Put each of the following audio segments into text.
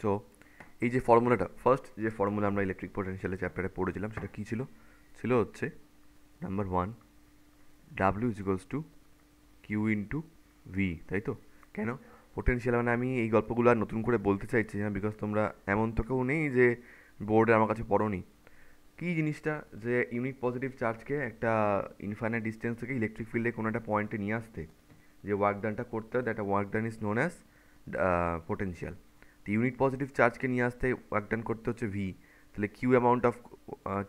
So এই যে ফর্মুলাটা, ফার্স্ট যে ফর্মুলা আমরা ইলেকট্রিক পোটেনশিয়ালের চ্যাপ্টারে পড়েছিলাম সেটা কী ছিল? ছিল হচ্ছে number 1, W is equals to Q into V, তাই তো? কেন পোটেনশিয়াল মানে আমি এই গল্পগুলো আর নতুন করে বলতে চাইছি না, বিকজ তোমরা এমন তো কেউ নেই যে বোর্ডে আমার কাছে পড়োনি। কী জিনিসটা, যে ইউনিট পজিটিভ চার্জকে একটা ইনফাইনাইট ডিস্টেন্স থেকে ইলেকট্রিক ফিল্ডে কোনো একটা পয়েন্টে নিয়ে আসতে যে ওয়ার্ক ডানটা করতে হয়, that work done is known as potential. তো ইউনিট পজিটিভ চার্জকে নিয়ে আসতে ওয়ার্ক ডান করতে হচ্ছে ভি, তাহলে কিউ অ্যামাউন্ট অফ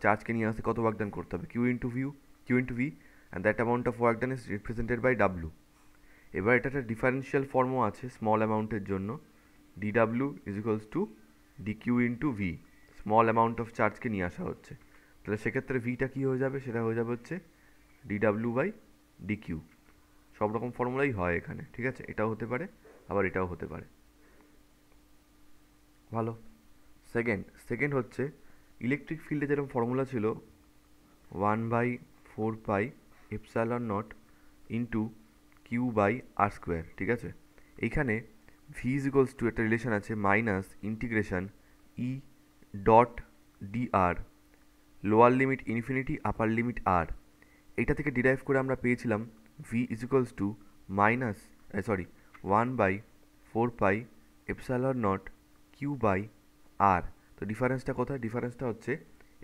চার্জকে নিয়ে আসতে কত ওয়ার্ক ডান করতে হবে? Q into V, and that amount of work done is represented by W. এবার এটা একটা ডিফারেন্সিয়াল ফর্মও আছে স্মল অ্যামাউন্টের জন্য, d W is equals to d Q into V, small amount of চার্জকে নিয়ে আসা হচ্ছে। তাহলে সেক্ষেত্রে ভিটা কী হয়ে যাবে? সেটা হয়ে যাবে হচ্ছে D W by D Q. সব রকম ফর্মুলাই হয় এখানে, ঠিক আছে? এটাও হতে পারে, আবার এটাও হতে পারে। ভালো। সেকেন্ড হচ্ছে ইলেকট্রিক ফিল্ডে যেরকম ফর্মুলা ছিল 1/4 pi epsilon naught into Q by R square, ঠিক আছে? এইখানে ভি ইজ ইকুয়ালস টু একটা রিলেশন আছে minus integration E dot d R, lower limit infinity upper limit R. এইটা থেকে ডিরাইভ করে আমরা পেয়েছিলাম V is equals to minus 1/4 pi epsilon naught Q by R. তো ডিফারেন্সটা কোথায়? ডিফারেন্সটা হচ্ছে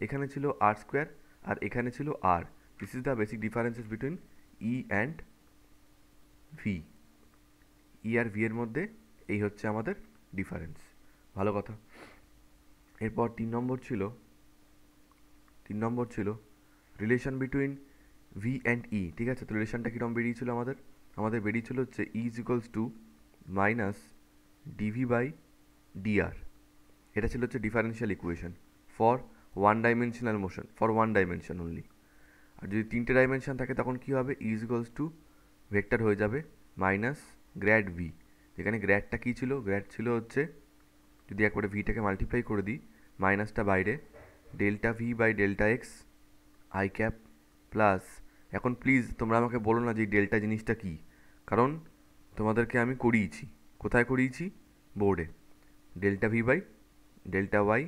এখানে ছিল আর স্কোয়ার আর এখানে ছিল R. This is the basic differences between E and V. E আর ভি এর মধ্যে এই হচ্ছে আমাদের ডিফারেন্স। ভালো কথা। এরপর 3 নম্বর ছিল relation between V and E, ঠিক আছে? তো রিলেশনটা কীরকম বেরিয়েছিল আমাদের বেরিয়েছিল হচ্ছে E is equals to minus dV by dR. এটা ছিল হচ্ছে differential equation for one dimensional motion, for one dimension only. আর যদি 3টে ডাইমেনশন থাকে তখন কী হবে? E is equals to vector হয়ে যাবে মাইনাস গ্র্যাড ভি। যেখানে গ্র্যাডটা কী ছিল? গ্র্যাড ছিল হচ্ছে, যদি একবারে ভিটাকে মাল্টিপ্লাই করে দিই, মাইনাসটা বাইরে, delta V by delta x I cap plus, এখন প্লিজ তোমরা আমাকে বলো না যে ডেল্টা জিনিসটা কী, কারণ তোমাদেরকে আমি করিয়েছি। কোথায় করিয়েছি? বোর্ডে। Delta V by delta Y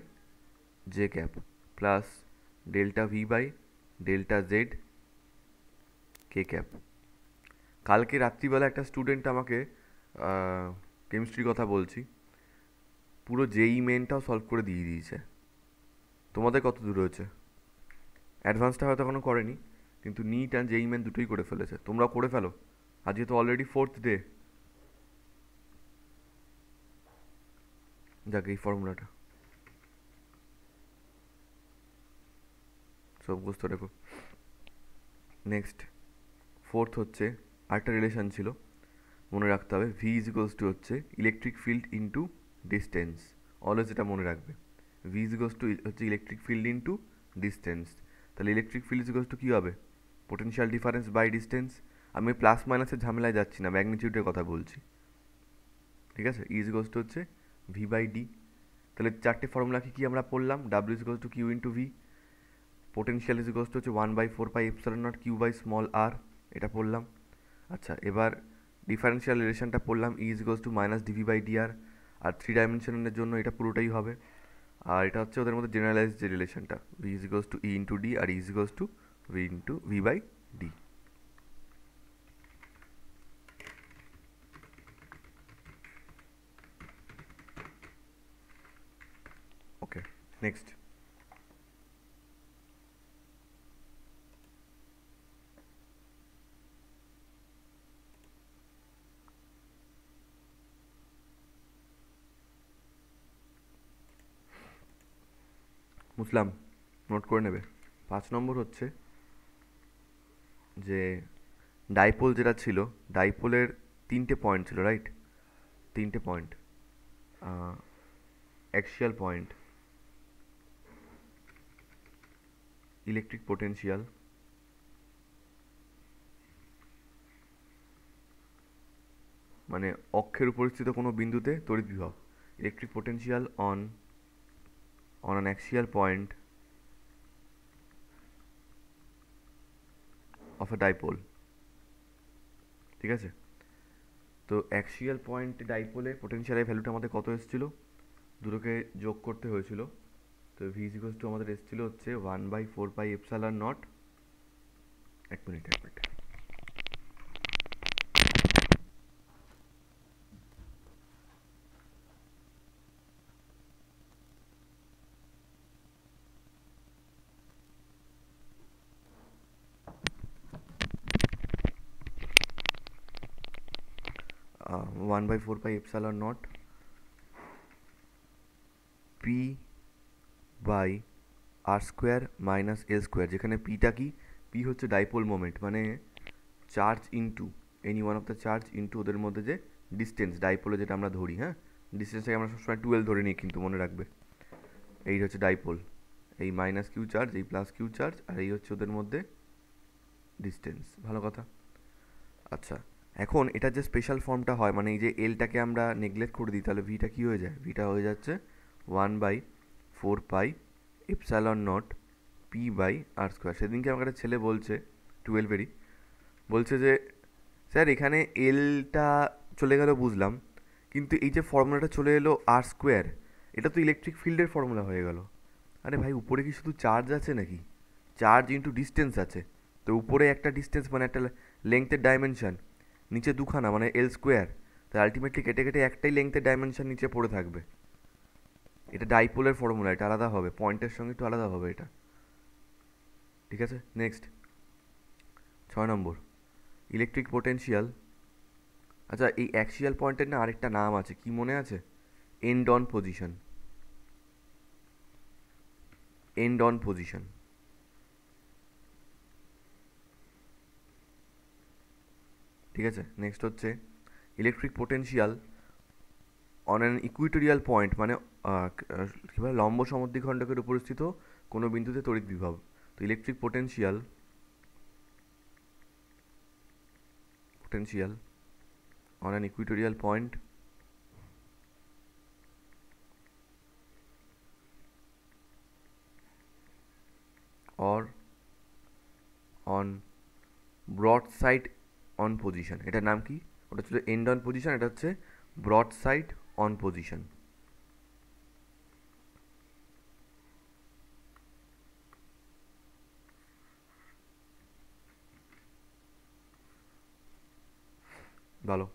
J cap plus delta V by delta Z K cap. কালকে রাত্রিবেলা একটা স্টুডেন্ট আমাকে কেমিস্ট্রির কথা বলছি, পুরো জেই মেনটাও সলভ করে দিয়ে দিয়েছে। তোমাদের কত দূর হয়েছে? অ্যাডভান্সটা হয়তো এখনও করেনি, কিন্তু নিট অ্যান্ড জেই মেন দুটোই করে ফেলেছে। তোমরা করে ফেলো, আজকে তো অলরেডি 4th ডে। যাক, এই ফর্মুলাটা সব বুঝতে রেখো। নেক্সট 4th হচ্ছে আরেকটা রিলেশন ছিল, মনে রাখতে হবে। ভি ইজ ইকুয়ালস টু হচ্ছে electric field into distance. Always এটা মনে রাখবে। ভি ইজ ইকুয়ালস টু হচ্ছে ইলেকট্রিক ফিল্ড ইন্টু ডিস্টেন্স। তাহলে electric field is equals to কী হবে? Potential difference by distance. আমি প্লাস মাইনাসের ঝামেলায় যাচ্ছি না, ম্যাগনিটিউডের কথা বলছি, ঠিক আছে? ই ইজ ইকুয়ালস টু হচ্ছে ভি বাই ডি। তাহলে 4টে ফর্মুলা কি আমরা পড়লাম? W is equals to Q into V, potential is equals to হচ্ছে 1/4 pi epsilon naught Q by small R, এটা পড়লাম। আচ্ছা, এবার ডিফারেন্সিয়াল রিলেশনটা পড়লাম, E is equals to minus dV by dR. আর 3 ডাইমেনশনের জন্য এটা পুরোটাই হবে। আর এটা হচ্ছে ওদের মধ্যে জেনারেলাইজ যে রিলেশনটা, V is equals to E into d R E is equals to V by D. Okay, next. মুসলাম, নোট করে নেবে। 5 নম্বর হচ্ছে যে ডাইপোল যেটা ছিল, ডাইপোলের 3টে পয়েন্ট ছিল, রাইট? 3টে point, axial point, electric potential, মানে অক্ষের উপরিস্থিত কোনো বিন্দুতে তড়িৎ বিভব, electric potential on on an axial point of a dipole, ঠিক আছে? তো অ্যাক্সিয়াল পয়েন্ট ডাইপোলে পোটেনশিয়ালের ভ্যালুটা আমাদের কত এসেছিল? দুটোকে যোগ করতে হয়েছিল। তো ভি ইজ ইকুয়ালস টু আমাদের এসেছিল হচ্ছে 1/4πε0। এক minute 1/4πε0 P by R square minus L square, যেখানে পিটা কি, পি হচ্ছে ডাইপোল মোমেন্ট, মানে charge into any one of the charge into ওদের মধ্যে যে ডিস্টেন্স, ডাইপোলে যেটা আমরা ধরি, হ্যাঁ ডিস্টেন্সটাকে আমরা সবসময় 12 ধরে নিই, কিন্তু মনে রাখবে এই হচ্ছে ডাইপোল, এই মাইনাস কিউ চার্জ, এই প্লাস কিউ চার্জ, আর এই হচ্ছে ওদের মধ্যে ডিস্টেন্স। ভালো কথা। আচ্ছা, এখন এটা যে স্পেশাল ফর্মটা হয়, মানে এই যে এলটাকে আমরা নেগলেক্ট করে দিই, তাহলে ভিটা কী হয়ে যায়, ভিটা হয়ে যাচ্ছে 1/4πε0 পি বাই আর স্কোয়ার। সেদিনকে আমাকে একটা ছেলে বলছে, 12-এরই, বলছে যে স্যার এখানে এলটা চলে গেল বুঝলাম, কিন্তু এই যে ফর্মুলাটা চলে এলো আর স্কোয়ার, এটা তো ইলেকট্রিক ফিল্ডের ফর্মুলা হয়ে গেল। আরে ভাই, উপরে কি শুধু চার্জ আছে নাকি? চার্জ ইন্টু ডিস্টেন্স আছে, তো উপরে একটা ডিস্টেন্স মানে একটা লেংথের ডাইমেনশন, নিচে দুখানা মানে এল স্কোয়ার, তো আলটিমেটলি কেটে কেটে একটাই লেংথের ডাইমেনশন নিচে পড়ে থাকবে। এটা ডাইপোলের ফর্মুলা, এটা আলাদা হবে, পয়েন্টের সঙ্গে একটু আলাদা হবে এটা। ঠিক আছে, নেক্সট 6 নম্বর, ইলেকট্রিক পোটেনশিয়াল। আচ্ছা, এই অ্যাক্সিয়াল পয়েন্টের না আরেকটা নাম আছে, কি মনে আছে? End on position, end on position. ঠিক আছে, নেক্সট হচ্ছে electric potential on an equatorial point, মানে কী বলে, লম্ব সমদ্বিখণ্ডকের উপর স্থিত কোনো বিন্দুতে তড়িৎ বিভব। তো electric potential on an equatorial point or on broad side on position, এটার নাম কি? ওটা ছিল এন্ড অন পজিশন, এটা হচ্ছে ব্রড সাইড অন পজিশন। ভালো।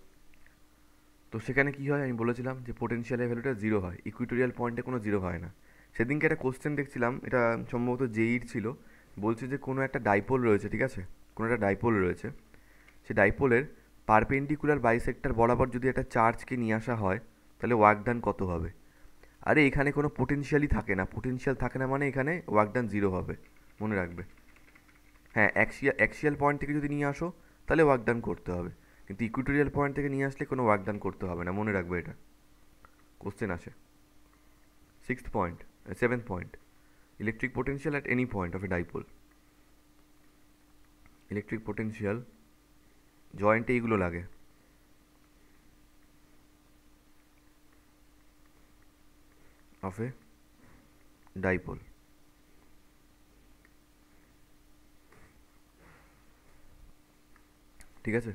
তো সেখানে কি হয়, আমি বলেছিলাম যে পোটেনশিয়ালের ভ্যালুটা 0 হয়, ইকুইটোরিয়াল পয়েন্টে কোনো 0 হয় না। সেদিনকে একটা কোশ্চেন দেখছিলাম, এটা সম্ভবত জেইর ছিল, বলছে যে কোনো একটা ডাইপোল রয়েছে, ঠিক আছে, কোনো একটা ডাইপোল রয়েছে, সে ডাইপোলের পারপেন্ডিকুলার বাইসেক্টর বরাবর যদি একটা চার্জকে নিয়ে আসা হয়, তাহলে ওয়ার্ক ডান কত হবে? আরে এখানে কোনো পোটেনশিয়ালই থাকে না, পোটেনশিয়াল থাকে না মানে এখানে ওয়ার্ক ডান 0 হবে, মনে রাখবে। হ্যাঁ, অ্যাক্সিয়াল পয়েন্ট থেকে যদি নিয়ে আসো তাহলে ওয়ার্ক ডান করতে হবে, কিন্তু ইকুইটোরিয়াল পয়েন্ট থেকে নিয়ে আসলে কোনো ওয়ার্ক ডান করতে হবে না, মনে রাখবে এটা, কোশ্চেন আসে। 7th point, electric potential at any point of a dipole. Electric potential জয়েন্টে এইগুলো লাগে, অফ এ ডাইপোল। ঠিক আছে,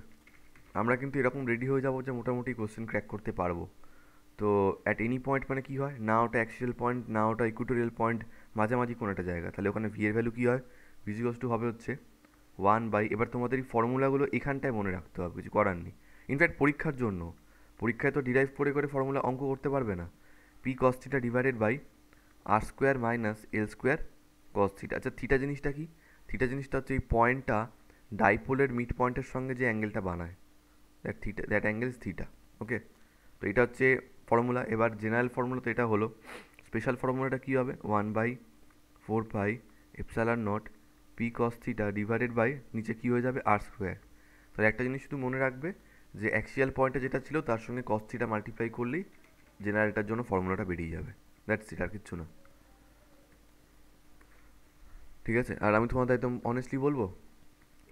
আমরা কিন্তু এরকম রেডি হয়ে যাবো যে মোটামুটি কোশ্চেন ক্র্যাক করতে পারবো। তো অ্যাট এনি পয়েন্ট মানে কী হয়, না ওটা অ্যাক্সিয়াল পয়েন্ট না ওটা ইকুইটোরিয়াল পয়েন্ট, মাঝামাঝি কোনো একটা জায়গা, তাহলে ওখানে ভি এর ভ্যালু কী হয়, ভিজিকস টু হবে হচ্ছে 1/, এবার তোমাদের এই ফর্মুলাগুলো এখানটায় মনে রাখতে হবে, কিছু করার নেই। ইনফ্যাক্ট পরীক্ষার জন্য, পরীক্ষায় তো ডিরাইভ করে করে ফর্মুলা অঙ্ক করতে পারবে না। P cos theta divided by R square minus L square cos theta. আচ্ছা, থিটা জিনিসটা কি? থিটা জিনিসটা হচ্ছে এই পয়েন্টটা ডাইপোলের মিড পয়েন্টের সঙ্গে যে অ্যাঙ্গেলটা বানায়, দ্যাট অ্যাঙ্গেল ইজ থিটা। ওকে, তো এটা হচ্ছে ফর্মুলা। এবার জেনারেল ফর্মুলা তো এটা হলো, স্পেশাল ফর্মুলাটা কী হবে, 1/4πε0 P cos theta divided by নিচে কী হয়ে যাবে, আর স্কোয়ার। তাহলে একটা জিনিস শুধু মনে রাখবে, যে অ্যাক্সিয়াল পয়েন্টে যেটা ছিল তার সঙ্গে কস থিটা মাল্টিপ্লাই করলেই জেনারেলটার জন্য ফর্মুলাটা বেরিয়ে যাবে, দ্যাটস ইট, আর কিচ্ছু না। ঠিক আছে, আর আমি তোমাদের একদম অনেস্টলি বলবো,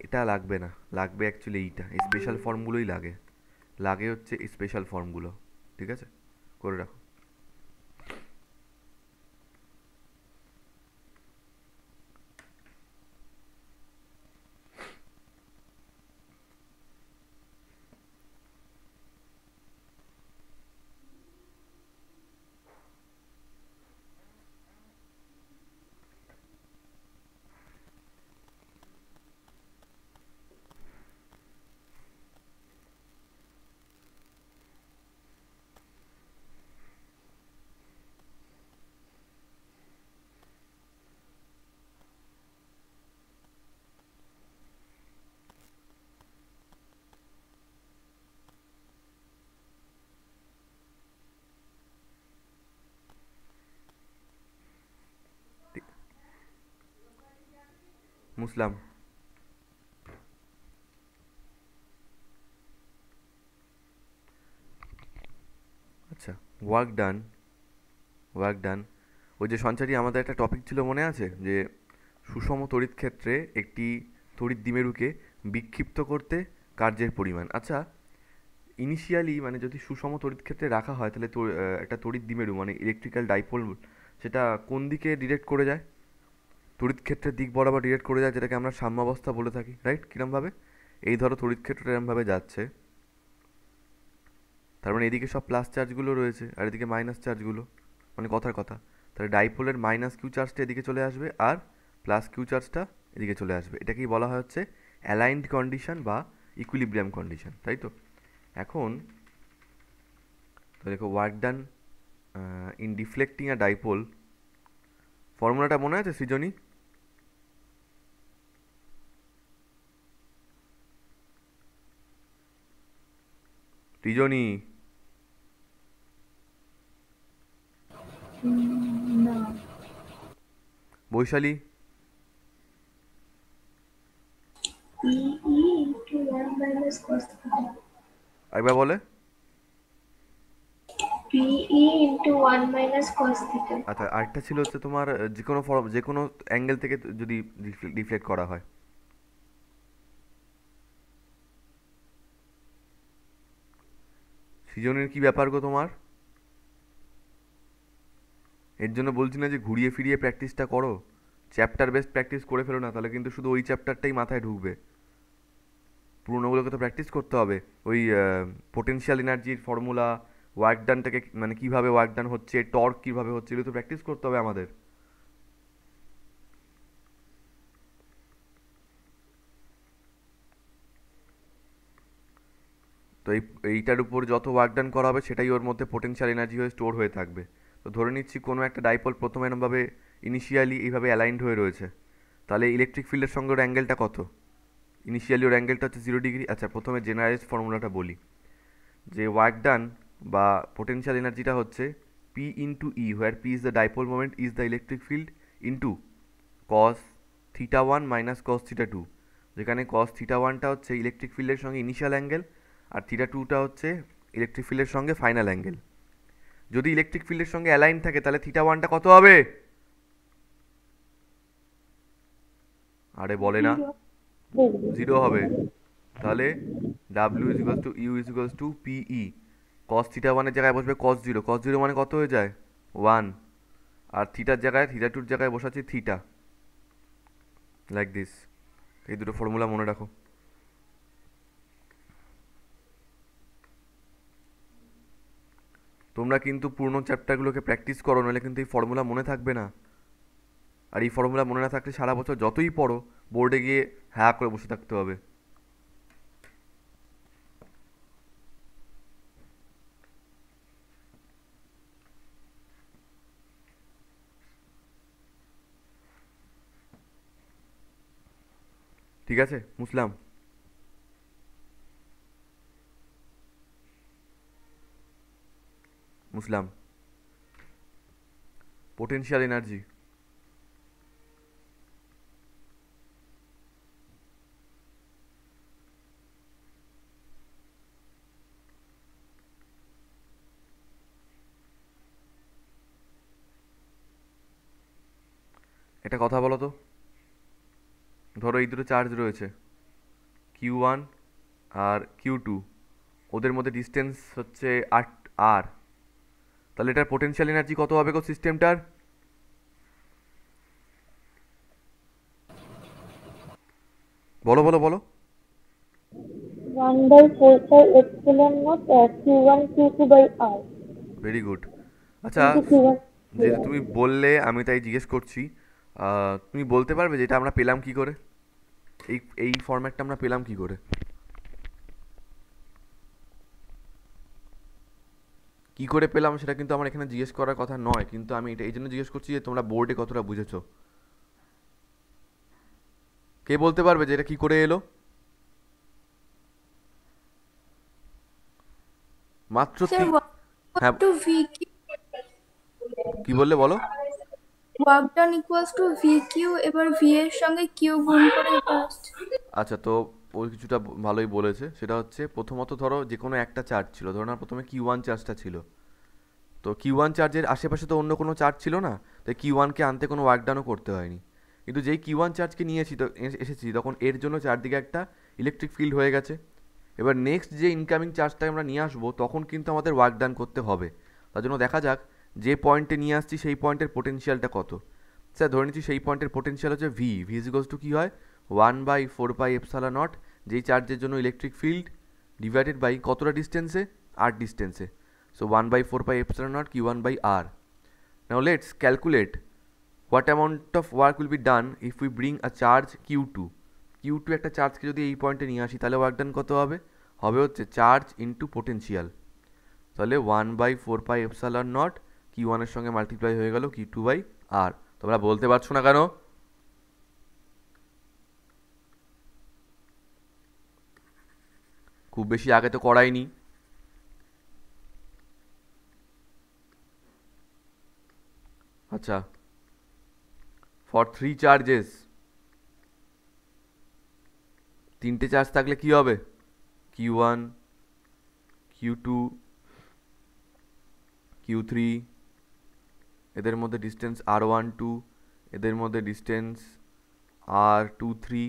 এটা লাগবে না, লাগবে অ্যাকচুয়ালি এইটা, এই স্পেশাল ফর্মগুলোই লাগে, লাগে হচ্ছে এই স্পেশাল ফর্মগুলো। ঠিক আছে, করে রাখো। মুসলাম। আচ্ছা, ওয়ার্ক ডান, ওয়ার্ক ডান। ওই যে সঞ্চারী আমাদের একটা টপিক ছিল মনে আছে, যে সুষম তড়িৎ ক্ষেত্রে একটি তড়িৎ দ্বিমেরুকে বিক্ষিপ্ত করতে কার্যের পরিমাণ। আচ্ছা, ইনিশিয়ালি মানে যদি সুষম তড়িৎ ক্ষেত্রে রাখা হয় তাহলে একটা তড়িৎ দ্বিমেরু মানে ইলেকট্রিক্যাল ডাইপোল সেটা কোন দিকে ডিরেক্ট করে যায়? তড়িৎ ক্ষেত্রের দিক বরাবর ডিরেক্ট করে যায়, যেটাকে আমরা সাম্যাবস্থা বলে থাকি, রাইট? কিরমভাবে? এই ধরো তড়িৎ ক্ষেত্রটা এরমভাবে যাচ্ছে, তার মানে এদিকে সব প্লাস চার্জগুলো রয়েছে আর এদিকে মাইনাস চার্জগুলো, মানে কথার কথা। তাহলে ডাইপোলের মাইনাস কিউ চার্জটা এদিকে চলে আসবে আর প্লাস কিউ চার্জটা এদিকে চলে আসবে। এটাকেই বলা হয় হচ্ছে অ্যালাইন্ড কন্ডিশন বা ইকুইলিব্রিয়াম কন্ডিশন, তাই তো? এখন তো দেখো, work done in deflecting a dipole, ফর্মুলাটা মনে আছে সৃজনী? সৃজনী, না। Vaishali, PE into 1 minus cos theta. একবার বলে। PE into 1 minus cos theta. আচ্ছা, আরেকটা ছিল হচ্ছে তোমার যে কোনো ফর্ম, যে কোনো অ্যাঙ্গেল থেকে যদি ডিফ্লেক্ট করা হয়। সৃজনের কি ব্যাপার গো তোমার? এর জন্য বলছি না যে ঘুরিয়ে ফিরিয়ে প্র্যাকটিসটা করো, চ্যাপ্টার বেস্ট প্র্যাকটিস করে ফেলো না, তাহলে কিন্তু শুধু ওই চ্যাপ্টারটাই মাথায় ঢুকবে। পুরোনোগুলোকে তো প্র্যাকটিস করতে হবে। ওই পোটেনশিয়াল এনার্জির ফর্মুলা, ওয়ার্ক ডানটাকে মানে কীভাবে ওয়ার্ক ডান হচ্ছে, টর্ক কীভাবে হচ্ছে, এগুলো তো প্র্যাকটিস করতে হবে আমাদের। তো এইটার উপর যত ওয়ার্ক ডান করা হবে সেটাই ওর মধ্যে পোটেনশিয়াল এনার্জি হয়ে স্টোর হয়ে থাকবে। তো ধরে নিচ্ছি কোনো একটা ডাইপোল প্রথমে এরমভাবে ইনিশিয়ালি এইভাবে অ্যালাইন্ড হয়ে রয়েছে, তাহলে ইলেকট্রিক ফিল্ডের সঙ্গে ওর অ্যাঙ্গেলটা কত? ইনিশিয়ালি ওর অ্যাঙ্গেলটা হচ্ছে 0 ডিগ্রি। আচ্ছা, প্রথমে জেনারেল ফর্মুলাটা বলি, যে ওয়ার্ক ডান বা পোটেনশিয়াল এনার্জিটা হচ্ছে P into E, where P is the dipole moment, is the electric field, into cos theta one minus cos theta two, যেখানে কস থিটা ওয়ানটা হচ্ছে ইলেকট্রিক ফিল্ডের সঙ্গে ইনিশিয়াল অ্যাঙ্গেল আর থিটা টুটা হচ্ছে ইলেকট্রিক ফিল্ডের সঙ্গে ফাইনাল অ্যাঙ্গেল। যদি ইলেকট্রিক ফিল্ডের সঙ্গে অ্যালাইন থাকে তাহলে থিটা ওয়ানটা কত হবে? আরে বলে না, 0 হবে। তাহলে W is equals to U is equals to PE, cos theta ওয়ানের জায়গায় বসবে কস জিরো, কস জিরো মানে কত হয়ে যায়? 1। আর থিটার জায়গায়, থিটা টুর জায়গায় বসাচ্ছি থিটা, লাইক দিস। এই দুটো ফর্মুলা মনে রাখো। তোমরা কিন্তু পুরনো চ্যাপ্টারগুলোকে প্র্যাকটিস করো, নাহলে কিন্তু এই ফর্মুলা মনে থাকবে না। আর এই ফর্মুলা মনে না থাকলে সারা বছর যতই পড়ো, বোর্ডে গিয়ে হ্যাঁ করে বসে থাকতে হবে। ঠিক আছে মুসলাম? মুসলাম, পোটেনশিয়াল এনার্জি, একটা কথা বলো তো। ধরো এই দুটো চার্জ রয়েছে, কিউ ওয়ান আর কিউ টু, ওদের মধ্যে ডিস্টেন্স হচ্ছে আর, তাহলে এটার পোটেনশিয়াল এনার্জি কত হবে গো সিস্টেমটার? বলো বলো বলো। 1 by 4 pi epsilon naught Q1 Q2 by R very good. আচ্ছা, into Q1 যেহেতু Q1. তুমি বললে আমি তাই জিজ্ঞেস করছি, তুমি বলতে পারবে যে এটা আমরা পেলাম কি করে? এই এই ফরম্যাটটা আমরা পেলাম কি করে? কি করে পেলাম সেটা কিন্তু আমার এখানে জিজ্ঞেস করার কথা নয়, কিন্তু আমি এটা এই জন্য জিজ্ঞেস করছি যে তোমরা বোর্ডে কতটা বুঝেছো। কে বলতে পারবে যে এটা কি করে এলো? মাত্র Sir, 1 হ্যাঁ, to V. কি বললে বলো। Work done equals to V Q, এবার ভি এর সঙ্গে কিউ গুণ করে এটা আসছে। আচ্ছা, তো ওই কিছুটা ভালোই বলেছে। সেটা হচ্ছে প্রথমত ধরো যে কোনো একটা চার্জ ছিল, ধরো না প্রথমে কিউ ওয়ান চার্জটা ছিল, তো কিউ ওয়ান চার্জের আশেপাশে তো অন্য কোনো চার্জ ছিল না, তাই কিউ ওয়ানকে আনতে কোনো ওয়ার্ক ডানও করতে হয়নি। কিন্তু যেই কিউ ওয়ান চার্জকে নিয়েছি তো এসেছি, তখন এর জন্য চারদিকে একটা ইলেকট্রিক ফিল্ড হয়ে গেছে। এবার নেক্সট যে ইনকামিং চার্জটা আমরা নিয়ে আসবো, তখন কিন্তু আমাদের ওয়ার্ক ডান করতে হবে। তার জন্য দেখা যাক যে পয়েন্টে নিয়ে আসছি সেই পয়েন্টের পোটেনশিয়ালটা কত। স্যার ধরে নিচ্ছি সেই পয়েন্টের পোটেনশিয়াল হচ্ছে V, V is equals to কী হয়, 1/4πε0, যেই চার্জের জন্য ইলেকট্রিক ফিল্ড ডিভাইডেড বাই কতটা ডিস্টেন্সে, আর ডিস্টেন্সে। So 1/4πε0 q1 by r. Now let's calculate what amount of work will be done if we bring a charge q2. q2 একটা চার্জকে যদি এই পয়েন্টে নিয়ে আসি, তাহলে ওয়ার্ক ডান কত হবে, হবে হচ্ছে চার্জ ইন্টু পোটেনশিয়াল। তাহলে 1/4πε0 q1 এর সঙ্গে মাল্টিপ্লাই হয়ে গেল q2 বাই r। তোমরা বলতে পারছো না কেন? খুব বেশি আগে তো করাইনি। আচ্ছা, ফর 3 চার্জেস, তিনটে চার্জ থাকলে কি হবে, q1 q2 q3, এদের মধ্যে ডিস্টেন্স r12, এদের মধ্যে ডিস্টেন্স r23,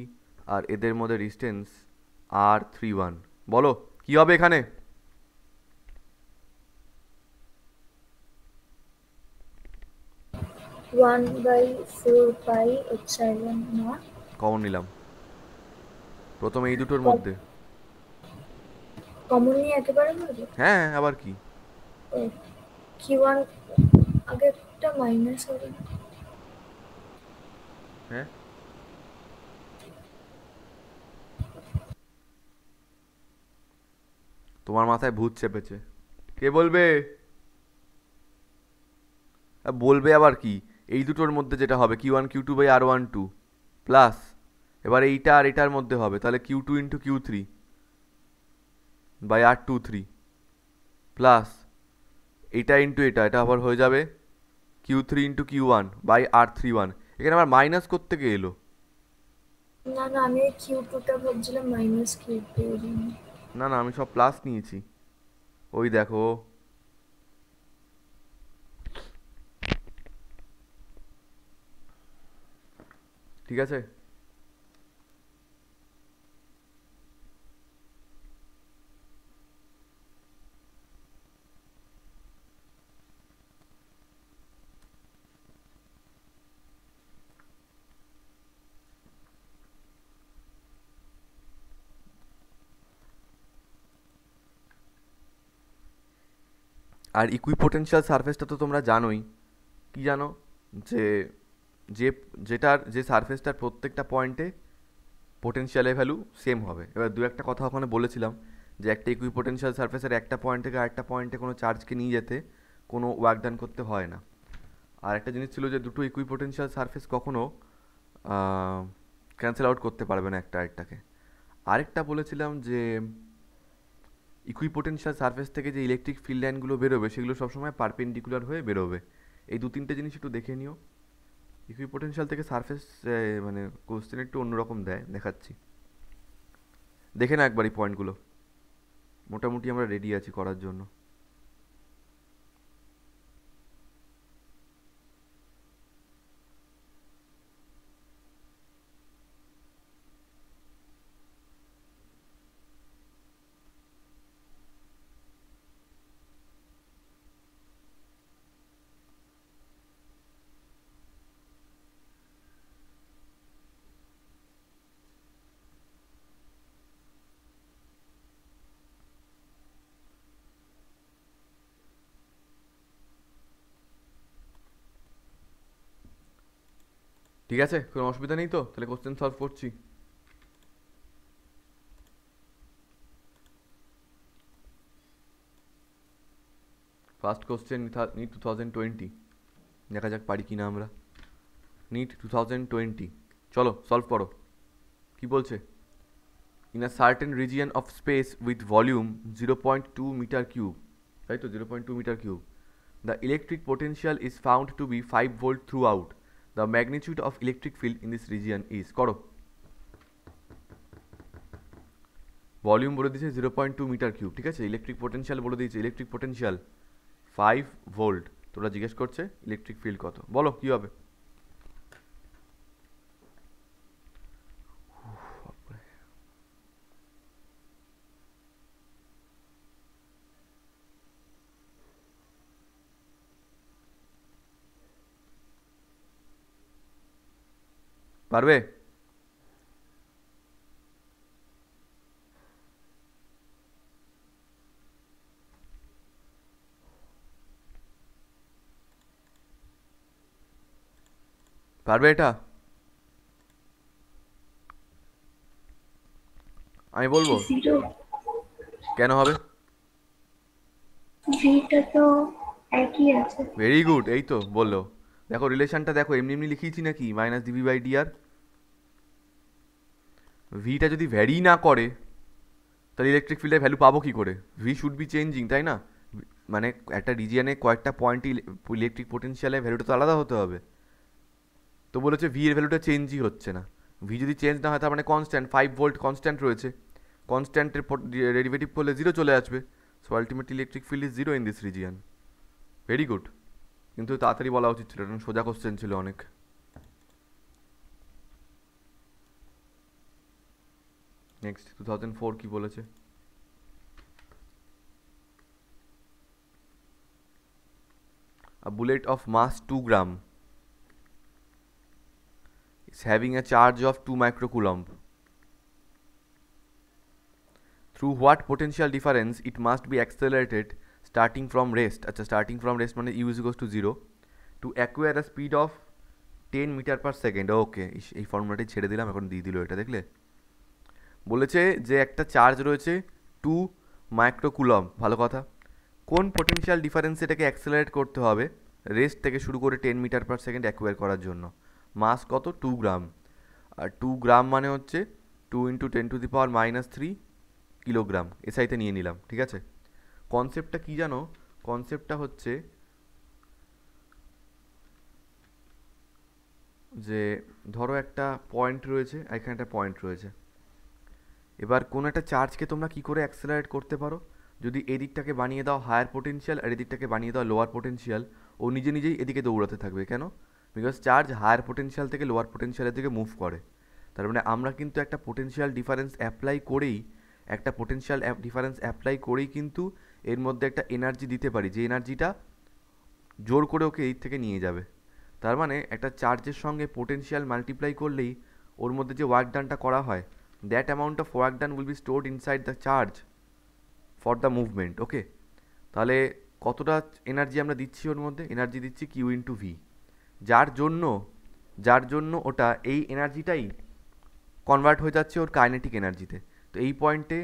আর এদের মধ্যে ডিস্টেন্স r31। বলো কি হবে এখানে? 1/4πε0। কমন নিলাম প্রথমে এই দুটোর মধ্যে। কমন নিয়ে একেবারে বলবো। হ্যাঁ, আবার কি? কিউ1 আগে একটা মাইনাস হবে। হ্যাঁ, তোমার মাথায় ভূত চেপেছে। কে বলবে? বলবে আবার কি? এই দুটোর মধ্যে যেটা হবে q1 q2 by r12 plus, এবার এইটা আর এটার মধ্যে হবে, তাহলে q2 into q3 by r23 plus এটা ইন্টু এটা, এটা আবার হয়ে যাবে q3 into q1 by r31। এখানে আবার মাইনাস করতে গিয়ে এলো। না না, আমি কিউ2টা ভাবছিলাম মাইনাস কিউ2 এর জন্য। না না, আমি সব প্লাস নিয়েছি, ওই দেখো। ঠিক আছে, আর ইকুইপোটেনশিয়াল সারফেসটা তো তোমরা জানোই। কি জানো? যে যে যেটার যে সারফেসটার প্রত্যেকটা পয়েন্টে পোটেনশিয়ালের ভ্যালু সেম হবে। এবার দু একটা কথা ওখানে বলেছিলাম যে একটা ইকুইপোটেনশিয়াল সারফেসের একটা পয়েন্ট থেকে আরেকটা পয়েন্টে কোনো চার্জকে নিয়ে যেতে কোনো ওয়ার্ক ডান করতে হয় না। আর একটা জিনিস ছিল যে দুটো ইকুইপোটেনশিয়াল সারফেস কখনো ক্যান্সেল আউট করতে পারবে না একটা আরেকটাকে। আরেকটা বলেছিলাম যে ইকুইপোটেনশিয়াল সারফেস থেকে যে ইলেকট্রিক ফিল্ড লাইনগুলো বেরোবে সেগুলো সবসময় পারপেন্ডিকুলার হয়ে বেরোবে। এই দু তিনটে জিনিস একটু দেখে নিও। ইকুইপোটেনশিয়াল থেকে সারফেস মানে কোশ্চেন একটু অন্যরকম দেয়, দেখাচ্ছি, দেখে না একবার এই পয়েন্টগুলো। মোটামুটি আমরা রেডি আছি করার জন্য। ঠিক আছে, কোনো অসুবিধা নেই তো? তাহলে কোশ্চেন সলভ করছি। ফার্স্ট কোশ্চেন, নিট 2020, দেখা যাক পারি কি না আমরা। নিট 2020, চলো সলভ করো। কি বলছে? In a certain region of space with volume 0.2 metre cube, তাই তো 0.2 metre cube, the electric potential is found to be 5 volt throughout. The magnitude of electric field in this region is, করো। Volume বলে দিয়েছে 0.2 metre cube, ঠিক আছে। Electric potential বলে দিয়েছে, electric potential 5 volt. তোরা জিজ্ঞেস করছে ইলেকট্রিক ফিল্ড কত, বলো কী হবে। পারবে? পারবে এটা? আমি বলবো জিরো। কেন হবে। ভিটা তো একই আছে। ভেরি গুড, এই তো বললো। দেখো রিলেশনটা দেখো, এমনি এমনি লিখিয়েছি নাকি, মাইনাস ডিভি বাই ডিআর। ভিটা যদি ভ্যারি না করে তাহলে ইলেকট্রিক ফিল্ডের ভ্যালু পাবো কী করে? ভি শুড বি চেঞ্জিং, তাই না? মানে একটা রিজিয়নে কয়েকটা পয়েন্টে ইলেকট্রিক পোটেনশিয়ালের ভ্যালুটা তো আলাদা হতে হবে। তো বলেছে ভি এর ভ্যালুটা চেঞ্জই হচ্ছে না। ভি যদি চেঞ্জ না হয় তার মানে কনস্ট্যান্ট 5 ভোল্ট কনস্ট্যান্ট রয়েছে, কনস্ট্যান্টের ডেরিভেটিভ করলে জিরো চলে আসবে। So ultimately electric field is zero in this region. Very good, কিন্তু তাড়াতাড়ি বলা উচিত ছিল, কারণ সোজা কোশ্চেন ছিল অনেক। নেক্সট 2004 কি বলেছে? A bullet of mass 2 gram is having a charge of 2 microcoulomb. Through what potential difference it must be accelerated starting from rest? আচ্ছা, starting from rest মানে u is equals to 0 to acquire a speed of 10 metre per second. Okay, এই ফর্মুলাটি ছেড়ে দিলাম, এখন দিয়ে দিল এটা, দেখলে? বলেছে যে একটা চার্জ রয়েছে 2 মাইক্রোকুলম, ভালো কথা। কোন পোটেনশিয়াল ডিফারেন্স এটাকে অ্যাক্সেলারেট করতে হবে রেস্ট থেকে শুরু করে 10 মিটার পার সেকেন্ড অ্যাকুয়ার করার জন্য? মাস কত? 2 গ্রাম। আর 2 গ্রাম মানে হচ্ছে 2 ইন্টু 10⁻³ কিলোগ্রাম। এসআইতে নিয়ে নিলাম, ঠিক আছে। কনসেপ্টটা কী জানো? কনসেপ্টটা হচ্ছে যে ধরো একটা পয়েন্ট রয়েছে, এখানে একটা পয়েন্ট রয়েছে। এবার কোনো একটা চার্জকে তোমরা কী করে অ্যাক্সেলারেট করতে পারো? যদি এদিকটাকে বানিয়ে দাও হায়ার পোটেনশিয়াল আর এদিকটাকে বানিয়ে দাও লোয়ার পোটেনশিয়াল, ও নিজে নিজেই এদিকে দৌড়াতে থাকবে। কেন? বিকজ চার্জ হায়ার পোটেনশিয়াল থেকে লোয়ার পোটেনশিয়ালের দিকে মুভ করে। তার মানে আমরা কিন্তু একটা পোটেনশিয়াল ডিফারেন্স অ্যাপ্লাই করেই কিন্তু এর মধ্যে একটা এনার্জি দিতে পারি, যে এনার্জিটা জোর করে ওকে এই থেকে নিয়ে যাবে। তার মানে একটা চার্জের সঙ্গে পোটেনশিয়াল মাল্টিপ্লাই করলেই ওর মধ্যে যে ওয়ার্ক ডানটা করা হয়, that amount of work done will be stored inside the charge for the movement. Okay, তাহলে কতটা এনার্জি আমরা দিচ্ছি ওর মধ্যে? এনার্জি দিচ্ছি কিউ ইন্টু ভি, যার জন্য ওটা এই এনার্জিটাই কনভার্ট হয়ে যাচ্ছে ওর কাইনেটিক এনার্জিতে। তো এই পয়েন্টে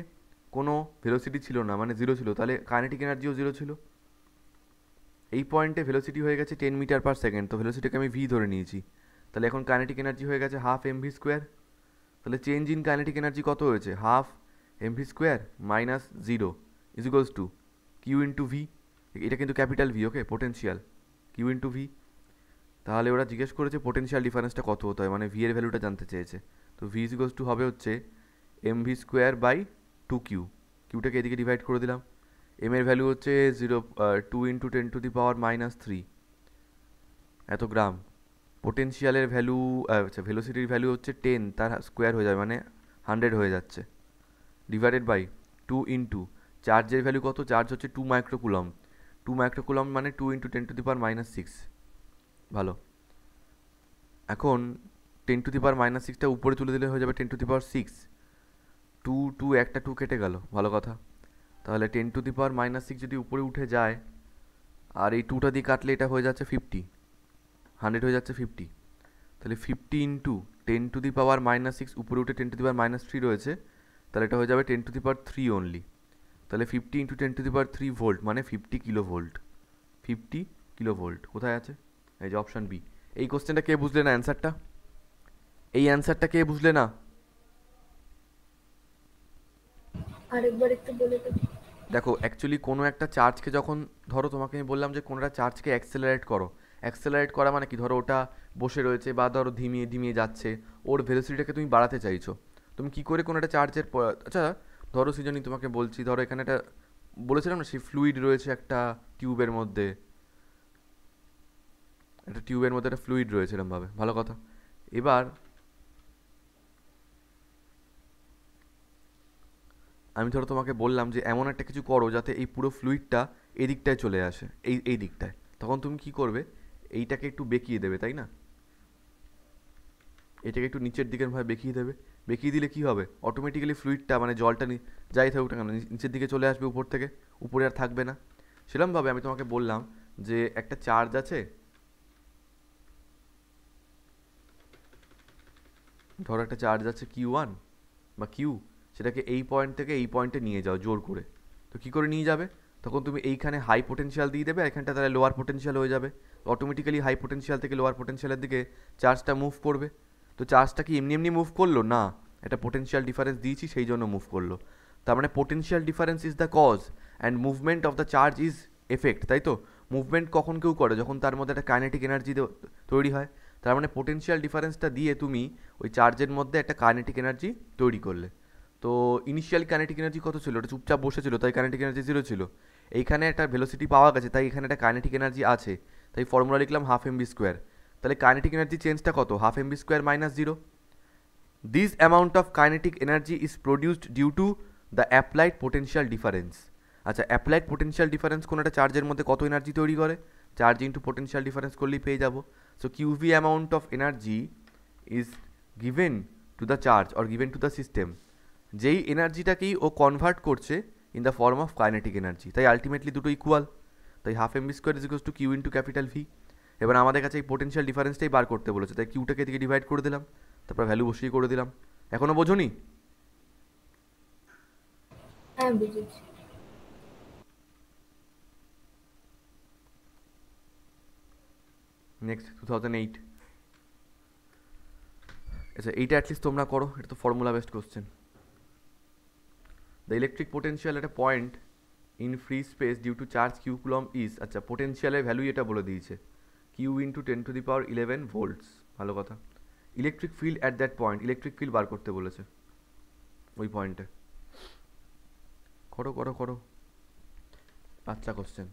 কোনো ভেলোসিটি ছিল না, মানে জিরো ছিল, তাহলে কাইনেটিক এনার্জিও জিরো ছিল। এই পয়েন্টে ভেলোসিটি হয়ে গেছে 10 মিটার পার সেকেন্ড, তো ভেলোসিটিকে আমি ভি ধরে নিয়েছি। তাহলে এখন কাইনেটিক এনার্জি হয়ে গেছে হাফ এমভি স্কোয়ার। তাহলে চেঞ্জ ইন কাইনেটিক এনার্জি কত হয়েছে? Half m v square minus 0 is equals to Q into v. এটা কিন্তু capital v, okay, potential q into v. তাহলে ওরা জিজ্ঞেস করেছে পোটেনশিয়াল ডিফারেন্সটা কত হতে হয়, মানে ভি এর ভ্যালুটা জানতে চেয়েছে। তো ভি ইজ ইকুয়ালস টু হবে হচ্ছে এমভি স্কোয়ার বাই 2Q। কিউটাকে এদিকে ডিভাইড করে দিলাম। এম এর ভ্যালু হচ্ছে 2 ইন্টু 10⁻³ এত গ্রাম। পোটেনশিয়ালের ভ্যালু, আচ্ছা ভেলোসিটির ভ্যালু হচ্ছে 10, তার স্কোয়ার হয়ে যাবে মানে 100 হয়ে যাচ্ছে, ডিভাইডেড বাই 2 ইন্টু চার্জের ভ্যালু কত? চার্জ হচ্ছে 2 মাইক্রোকুলম। 2 মাইক্রোকুলম মানে 2 ইন্টু 10⁻⁶। ভালো, এখন 10⁻⁶টা উপরে তুলে দিলে হয়ে যাবে 10⁶। 2 একটা 2 কেটে গেল, ভালো কথা। তাহলে 10⁻⁶ যদি উপরে উঠে যায় আর এই 2টা দিয়ে কাটলে এটা হয়ে যাচ্ছে 50, 100 হয়ে যাচ্ছে 50। তাহলে 50 ইন্টু 10⁻⁶ উপরে উঠে 10⁻³ রয়েছে, তাহলে এটা হয়ে যাবে 10⁻³ অনলি। তাহলে 50 ইন্টু 10⁻³ ভোল্ট মানে 50 কিলো ভোল্ট। 50 কিলো ভোল্ট কোথায় আছে? এই যে অপশান বি। এই কোশ্চেনটা কে বুঝলে না অ্যান্সারটা? এই অ্যান্সারটা কে বুঝলে না? আরেকবার একটু বলে দেবো। দেখো অ্যাকচুয়ালি কোনো একটা চার্জকে যখন ধরো, তোমাকে আমি বললাম যে কোনো একটা চার্জকে অ্যাক্সেলারেট করো, অ্যাক্সেলারেট করা মানে কি, ধরো ওটা বসে রয়েছে বা ধরো ধিমিয়ে ধিমিয়ে যাচ্ছে, ওর ভেলোসিটিটাকে তুমি বাড়াতে চাইছো। তুমি কি করে কোনো একটা চার্জের, আচ্ছা ধরো সৃজনী তোমাকে বলছি, ধরো এখানে একটা বলেছিলাম না সেই ফ্লুইড রয়েছে একটা টিউবের মধ্যে, একটা ফ্লুইড রয়েছে এরমভাবে, ভালো কথা। এবার আমি ধরো তোমাকে বললাম যে এমন একটা কিছু করো যাতে এই পুরো ফ্লুইডটা এই দিকটায় চলে আসে, এই দিকটায়। তখন তুমি কি করবে, এইটাকে একটু বেঁকিয়ে দেবে, তাই না? এটাকে একটু নিচের দিকের ভাবে বেঁকিয়ে দেবে। বেঁকিয়ে দিলে কি হবে, অটোমেটিক্যালি ফ্লুইডটা মানে জলটা যাই থাকুক না কেন নিচের দিকে চলে আসবে উপর থেকে, উপরে আর থাকবে না। সেরকমভাবে আমি তোমাকে বললাম যে একটা চার্জ আছে, ধরো একটা চার্জ আছে Q1 বা কিউ, সেটাকে এই পয়েন্ট থেকে এই পয়েন্টে নিয়ে যাও জোর করে। তো কী করে নিয়ে যাবে, তখন তুমি এইখানে হাই পোটেনশিয়াল দিয়ে দেবে, এখানটা তাহলে লোয়ার পোটেনশিয়াল হয়ে যাবে। অটোমেটিক্যালি হাই পোটেনশিয়াল থেকে লোয়ার পোটেনশিয়ালের দিকে চার্জটা মুভ করবে। তো চার্জটা কি এমনি এমনি মুভ করলো না, একটা পোটেনশিয়াল ডিফারেন্স দিয়েছি সেই জন্য মুভ করলো। তার মানে potential difference is the cause and movement of the charge is effect, তাই তো? মুভমেন্ট কখন কেউ করে, যখন তার মধ্যে একটা কাইনেটিক এনার্জি তৈরি হয়। তার মানে পোটেনশিয়াল ডিফারেন্সটা দিয়ে তুমি ওই চার্জের মধ্যে একটা কাইনেটিক এনার্জি তৈরি করলে। তো ইনিশিয়াল কাইনেটিক এনার্জি কত ছিল, ওটা চুপচাপ বসেছিল তাই কাইনেটিক এনার্জি 0 ছিল। এইখানে একটা ভেলোসিটি পাওয়া গেছে তাই এখানে একটা কাইনেটিক এনার্জি আছে, তাই ফর্মুলা লিখলাম ½ mv²। তাহলে কাইনেটিক এনার্জি চেঞ্জটা কত, ½ mv² - 0। This amount of kinetic energy is produced due to the applied potential difference. আচ্ছা, অ্যাপ্লাইড পোটেনশিয়াল ডিফারেন্স কোনো একটা চার্জের মধ্যে কত এনার্জি তৈরি করে, চার্জ ইন্টু পোটেনশিয়াল ডিফারেন্স করলেই পেয়ে যাবো। So QV amount of energy is given to the charge or given to the system, যেই এনার্জিটাকেই ও কনভার্ট করছে in the form of kinetic energy. তাই আলটিমেটলি দুটো ইকুয়াল, তাই ½ mv² = Q into capital V. এবার আমাদের কাছে এই পোটেনশিয়াল ডিফারেন্সটাই বার করতে বলেছে, তাই কিউটাকে এদিকে ডিভাইড করে দিলাম, তারপর ভ্যালু বসিয়ে করে দিলাম। এখনো বোঝোনি? হ্যাঁ বুঝেছি। নেক্সট 2008। আচ্ছা এইটা অ্যাটলিস্ট তোমরা করো, এটা তো formula based question. The electric potential at a point in free space due to charge q coulomb is, আচ্ছা পোটেনশিয়ালের ভ্যালু এটা বলে দিয়েছে, কিউ ইন্টু 10⁻11 ভোল্টস, ভালো কথা। Electric field at that point, electric field বার করতে বলেছে ওই পয়েন্টে। করো করো করো, বাচ্চা কোশ্চেন।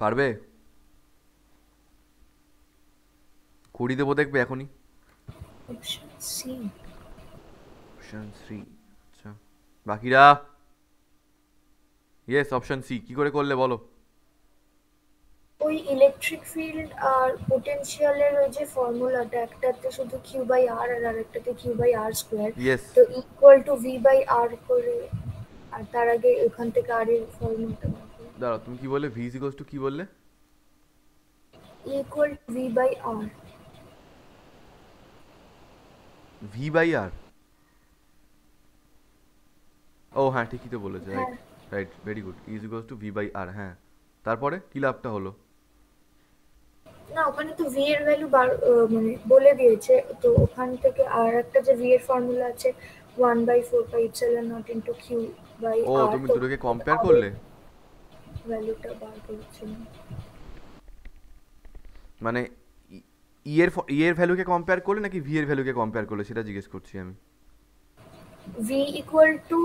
পারবে? কুড়ি দেবো দেখবে এখনই। Option C. অপশন সি, আচ্ছা বাকিরা? Yes option c. কি করে করলে বলো? ওই ইলেকট্রিক ফিল্ড আর পোটেনশিয়ালের ওই যে ফর্মুলাটা, একটাতে শুধু Q/R আর আরেকটাতে Q/R², ইয়েস, তো ইকুয়াল টু V/R করে, আর তার আগে ওখান থেকে আর এর ফর্মুলাটা বার করে দাঁড়াও তুমি কি বললে, ভি ইজ টু কি বললে? Equal to V/R। V/R? ও হ্যাঁ ঠিকই তো বলেছে, হ্যাঁ, right right, very good. To V/R, হ্যাঁ। তারপরে কি লাভটা হলো? না ওখানে তো ভি এর ভ্যালু মানে বলে দিয়েছে, তো ওখান থেকে আর একটা যে ভি এর ফর্মুলা আছে 1/4πε0 ইন্টু কিউ বাই ও আর, তুমি তো দুটোকে কম্পেয়ার আর এর করলে, ভ্যালুটা বার করেছিলাম। মানে ই এর ভ্যালুকে কম্পেয়ার করলে নাকি ভি এর ভ্যালুকে কম্পেয়ার করলে সেটা জিজ্ঞেস করছি আমি। ভি ইকুয়াল টু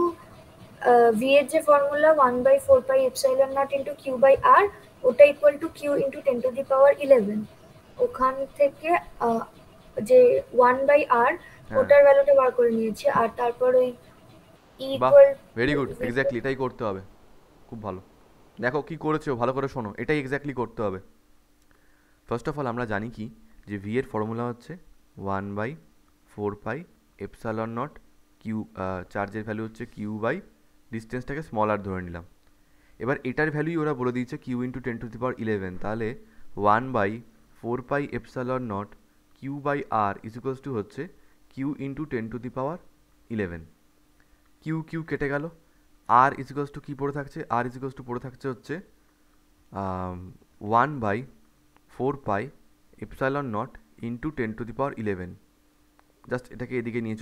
ভি এর যে ফর্মুলা 1/4πε0 ইন্টু কিউ বাই আর, ওটা ইকুয়াল টু কিউ ইন্টু 10⁻11। ওখান থেকে যে 1/r হ্যাঁ, ওটার ভ্যালুটা বার করে নিয়েছি, আর তারপর ওই বাহ, equal very to good, v. Exactly এটাই করতে হবে। খুব ভালো। দেখো কি করেছো, ভালো করে শোনো, এটাই এক্স্যাক্টলি করতে হবে। ফার্স্ট অফ অল আমরা জানি কি, যে ভি এর ফর্মুলা হচ্ছে 1/4πε0 কিউ, চার্জের ভ্যালু হচ্ছে কিউ বাই ডিস্টেন্সটাকে স্মল আর ধরে নিলাম। এবার এটার ভ্যালুই ওরা বলে দিয়েছে কিউ ইন্টু 10^11, তাহলে 1/4πε0 Q by R is equals to হচ্ছে কিউ ইন্টু 10^11। কিউ কিউ কেটে গেল, আর ইজিক্যালস টু কী পড়ে থাকছে, আর ইজিক্যালস টু পড়ে থাকছে হচ্ছে 1/4πε0 ইন্টু 10^11। জাস্ট এটাকে এদিকে নিয়ে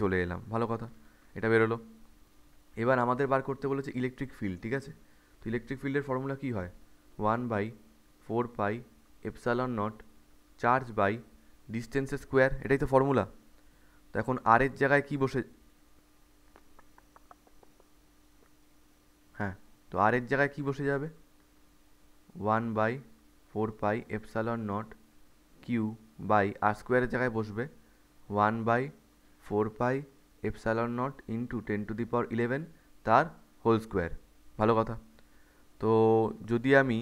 চলে এলাম, ভালো কথা, এটা বেরোলো। এবার আমাদের বার করতে বলেছে ইলেকট্রিক ফিল্ড, ঠিক আছে? তো ইলেকট্রিক ফিল্ডের ফর্মুলা কী হয়, 1/4πε0 চার্জ বাই ডিস্টেন্সের স্কোয়ার, এটাই তো ফর্মুলা। তো এখন আর এর জায়গায় কী বসে, হ্যাঁ, তো আর এর জায়গায় কী বসে যাবে, 1/4πε0 কিউ বাই আর স্কোয়ারের জায়গায় বসবে 1/4πε0 ইন্টু 10^11 তার হোল স্কোয়ার, ভালো কথা। তো যদি আমি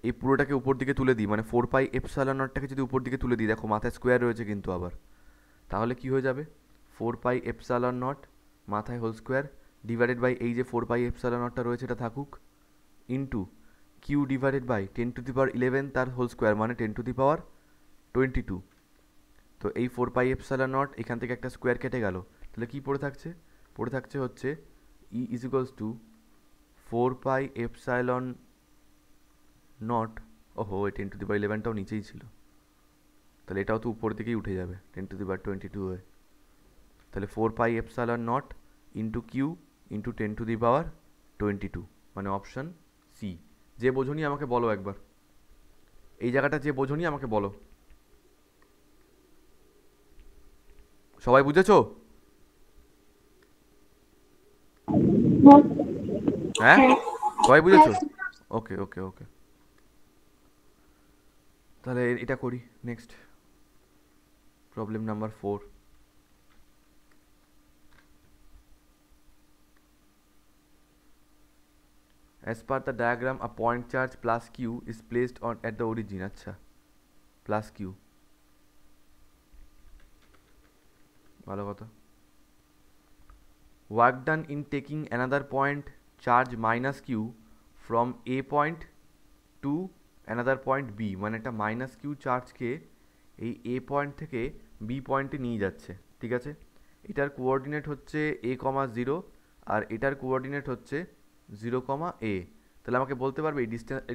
এই পুরোটাকে উপর দিকে তুলে দিই, মানে 4πε0টাকে যদি উপর দিকে তুলে দিই, দেখো মাথায় স্কোয়ার রয়েছে কিন্তু আবার, তাহলে কি হয়ে যাবে, 4πε0 মাথায় হোল স্কোয়ার ডিভাইডেড বাই এই যে 4πε0টা রয়েছে এটা থাকুক, ইন্টু কিউ ডিভাইডেড বাই 10^11 তার হোল স্কোয়ার মানে 10^22। তো এই 4πε0 এখান থেকে একটা স্কোয়ার কেটে গেল, তাহলে কি পড়ে থাকছে হচ্ছে ই ইজিক্যালস টু 4πε0, ওহো এই 10^11টাও নিচেই ছিল, তাহলে এটাও তো উপর দিকেই উঠে যাবে 10^22 হয়ে, তাহলে 4πε0 ইন্টু কিউ ইন্টু 10^22, মানে অপশান সি। যে বোঝনি আমাকে বলো একবার, এই জায়গাটা যে বোঝনি আমাকে বলো। সবাই বুঝেছো? হ্যাঁ, সবাই বুঝেছো? ওকে ওকে ওকে, তাহলে এটা করি next, problem number 4। As per the diagram, a point charge plus q is placed on at the origin, আচ্ছা প্লাস কিউ, ভালো কথা। Work done in taking another point charge minus q from a point to another point b, মানে একটা minus Q চার্জকে এই এ point থেকে B পয়েন্টে নিয়ে যাচ্ছে, ঠিক আছে? এটার কোঅর্ডিনেট হচ্ছে a,0 আর এটার কোঅর্ডিনেট হচ্ছে 0,a। তাহলে আমাকে বলতে পারবে এই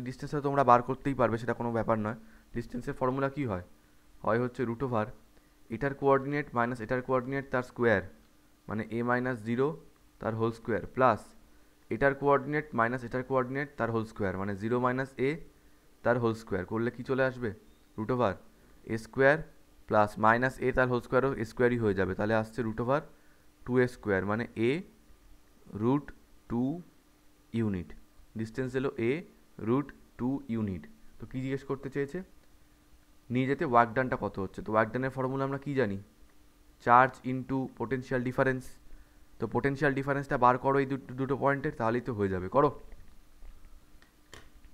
ডিস্টেন্সটা তোমরা বার করতেই পারবে, সেটা কোনো ব্যাপার নয়। ডিস্টেন্সের ফর্মুলা কী হয়, হচ্ছে √, এটার কোঅর্ডিনেট মাইনাস এটার কোঅর্ডিনেট তার স্কোয়ার মানে a-0 তার হোল স্কোয়ার, প্লাস এটার কোঅর্ডিনেট মাইনাস এটার কোঅর্ডিনেট তার হোল স্কোয়ার মানে 0 - a তার হোল স্কোয়ার করলে কি চলে আসবে, √a² প্লাস মাইনাস a তার হোল স্কোয়ারও a স্কোয়ারই হয়ে যাবে, তাহলে আসছে √2a² মানে a√2 ইউনিট। ডিস্টেন্স এলো a√2 ইউনিট। তো কী জিজ্ঞেস করতে চেয়েছে, নিয়ে যেতে ওয়ার্ক ডানটা কত হচ্ছে। তো ওয়ার্ক ডানের ফর্মুলা আমরা কী জানি, চার্জ ইন্টু পোটেনশিয়াল ডিফারেন্স। তো পোটেনশিয়াল ডিফারেন্সটা বার করো এই দুটো পয়েন্টের, তাহলেই তো হয়ে যাবে। করো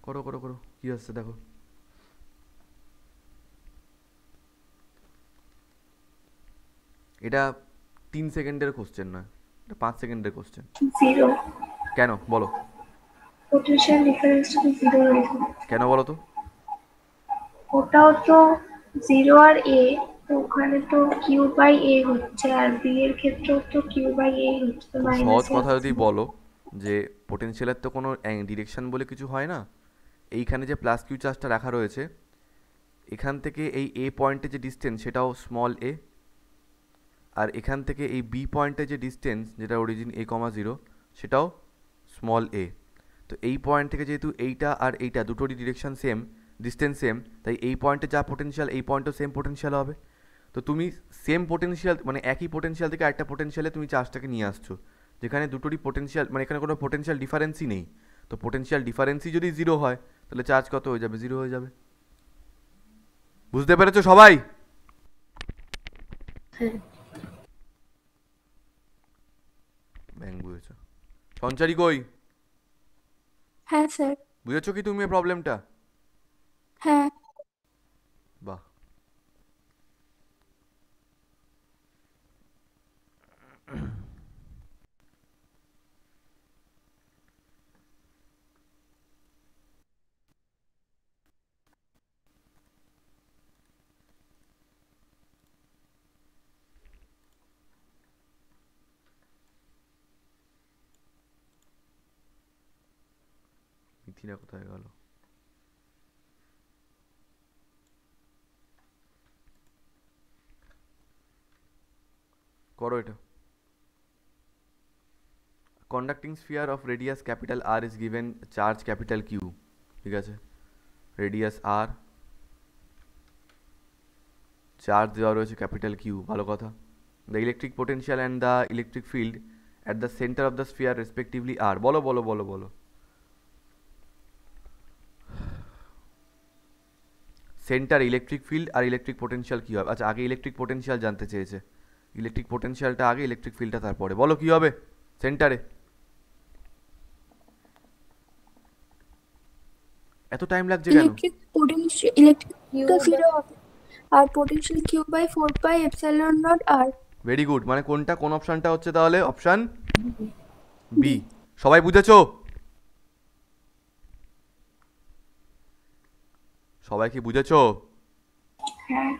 করো করো করো কী আসছে দেখো, এটা 3 সেকেন্ডের কোশ্চেন নয়, এটা 5 সেকেন্ডের কোশ্চেন। 0 কেন বলো, পোটেনশিয়াল ডিফারেন্সটাকে 0 রেখো। কেন বলো তো, ওটাও তো 0 আর a, তো ওখানে তো কিউ বাই a হচ্ছে, আর b এর ক্ষেত্রেও তো কিউ বাই a হচ্ছে, তো সহজ মাইনাসে কথা যদি আসছে। বলো যে পোটেনশিয়ালের তো কোনো ডিরেকশন বলে কিছু হয় না, এইখানে যে প্লাস কিউ চার্জটা রাখা রয়েছে এখান থেকে এই এ পয়েন্টে যে ডিস্টেন্স সেটাও স্মল এ, আর এখান থেকে এই বি পয়েন্টে যে ডিস্টেন্স যেটা অরিজিন a,0 সেটাও স্মল এ। তো এই পয়েন্ট থেকে যেহেতু এইটা আর এইটা দুটোরই ডিরেকশন সেম, ডিস্টেন্স সেম, তাই এই পয়েন্টে যা পোটেনশিয়াল এই পয়েন্টও সেম পোটেনশিয়াল হবে। তো তুমি সেম পোটেনশিয়াল মানে একই পোটেনশিয়াল থেকে আরেকটা পোটেনশিয়ালে তুমি চার্জটাকে নিয়ে আসছো, যেখানে দুটোরই পোটেনশিয়াল মানে এখানে কোনো পোটেনশিয়াল ডিফারেন্সই নেই। তো পোটেনশিয়াল ডিফারেন্সই যদি 0 হয় তাহলে চার্জ কত হয়ে যাবে, 0 হয়ে যাবে। বুঝতে পেরেছো সবাই? ব্যাং বুঝেছো। সঞ্চারী কই, হ্যাঁ স্যার। বুঝেছো কি তুমি এই প্রবলেমটা? হ্যাঁ। বাহ, মিথিলা কোথায় গেল? করো এটা। Conducting sphere of radius capital r is given charge capital Q, ঠিক আছে, রেডিয়াস আর, চার্জ দেওয়া রয়েছে ক্যাপিটাল কিউ, ভালো কথা। The electric potential and the electric field at the centre of the sphere respectively are, বলো বলো বলো বলো। সেন্টার ইলেকট্রিক ফিল্ড আর ইলেকট্রিক পোটেনশিয়াল কী হবে? আচ্ছা, আগে ইলেকট্রিক পোটেনশিয়াল জানতে চেয়েছে, ইলেকট্রিক পোটেনশিয়ালটা আগে, ইলেকট্রিক ফিল্ডটা তারপরে। বলো কী হবে সেন্টারে? এত টাইম লাগছে কেন? ইলেকট্রিক Q তো by- 0 হবে আর potential Q by 4 pi epsilon naught R. Very good. মানে কোনটা, কোন অপশানটা হচ্ছে তাহলে? Option B. সবাই বুঝেছো? সবাই কি বুঝেছো? হ্যাঁ।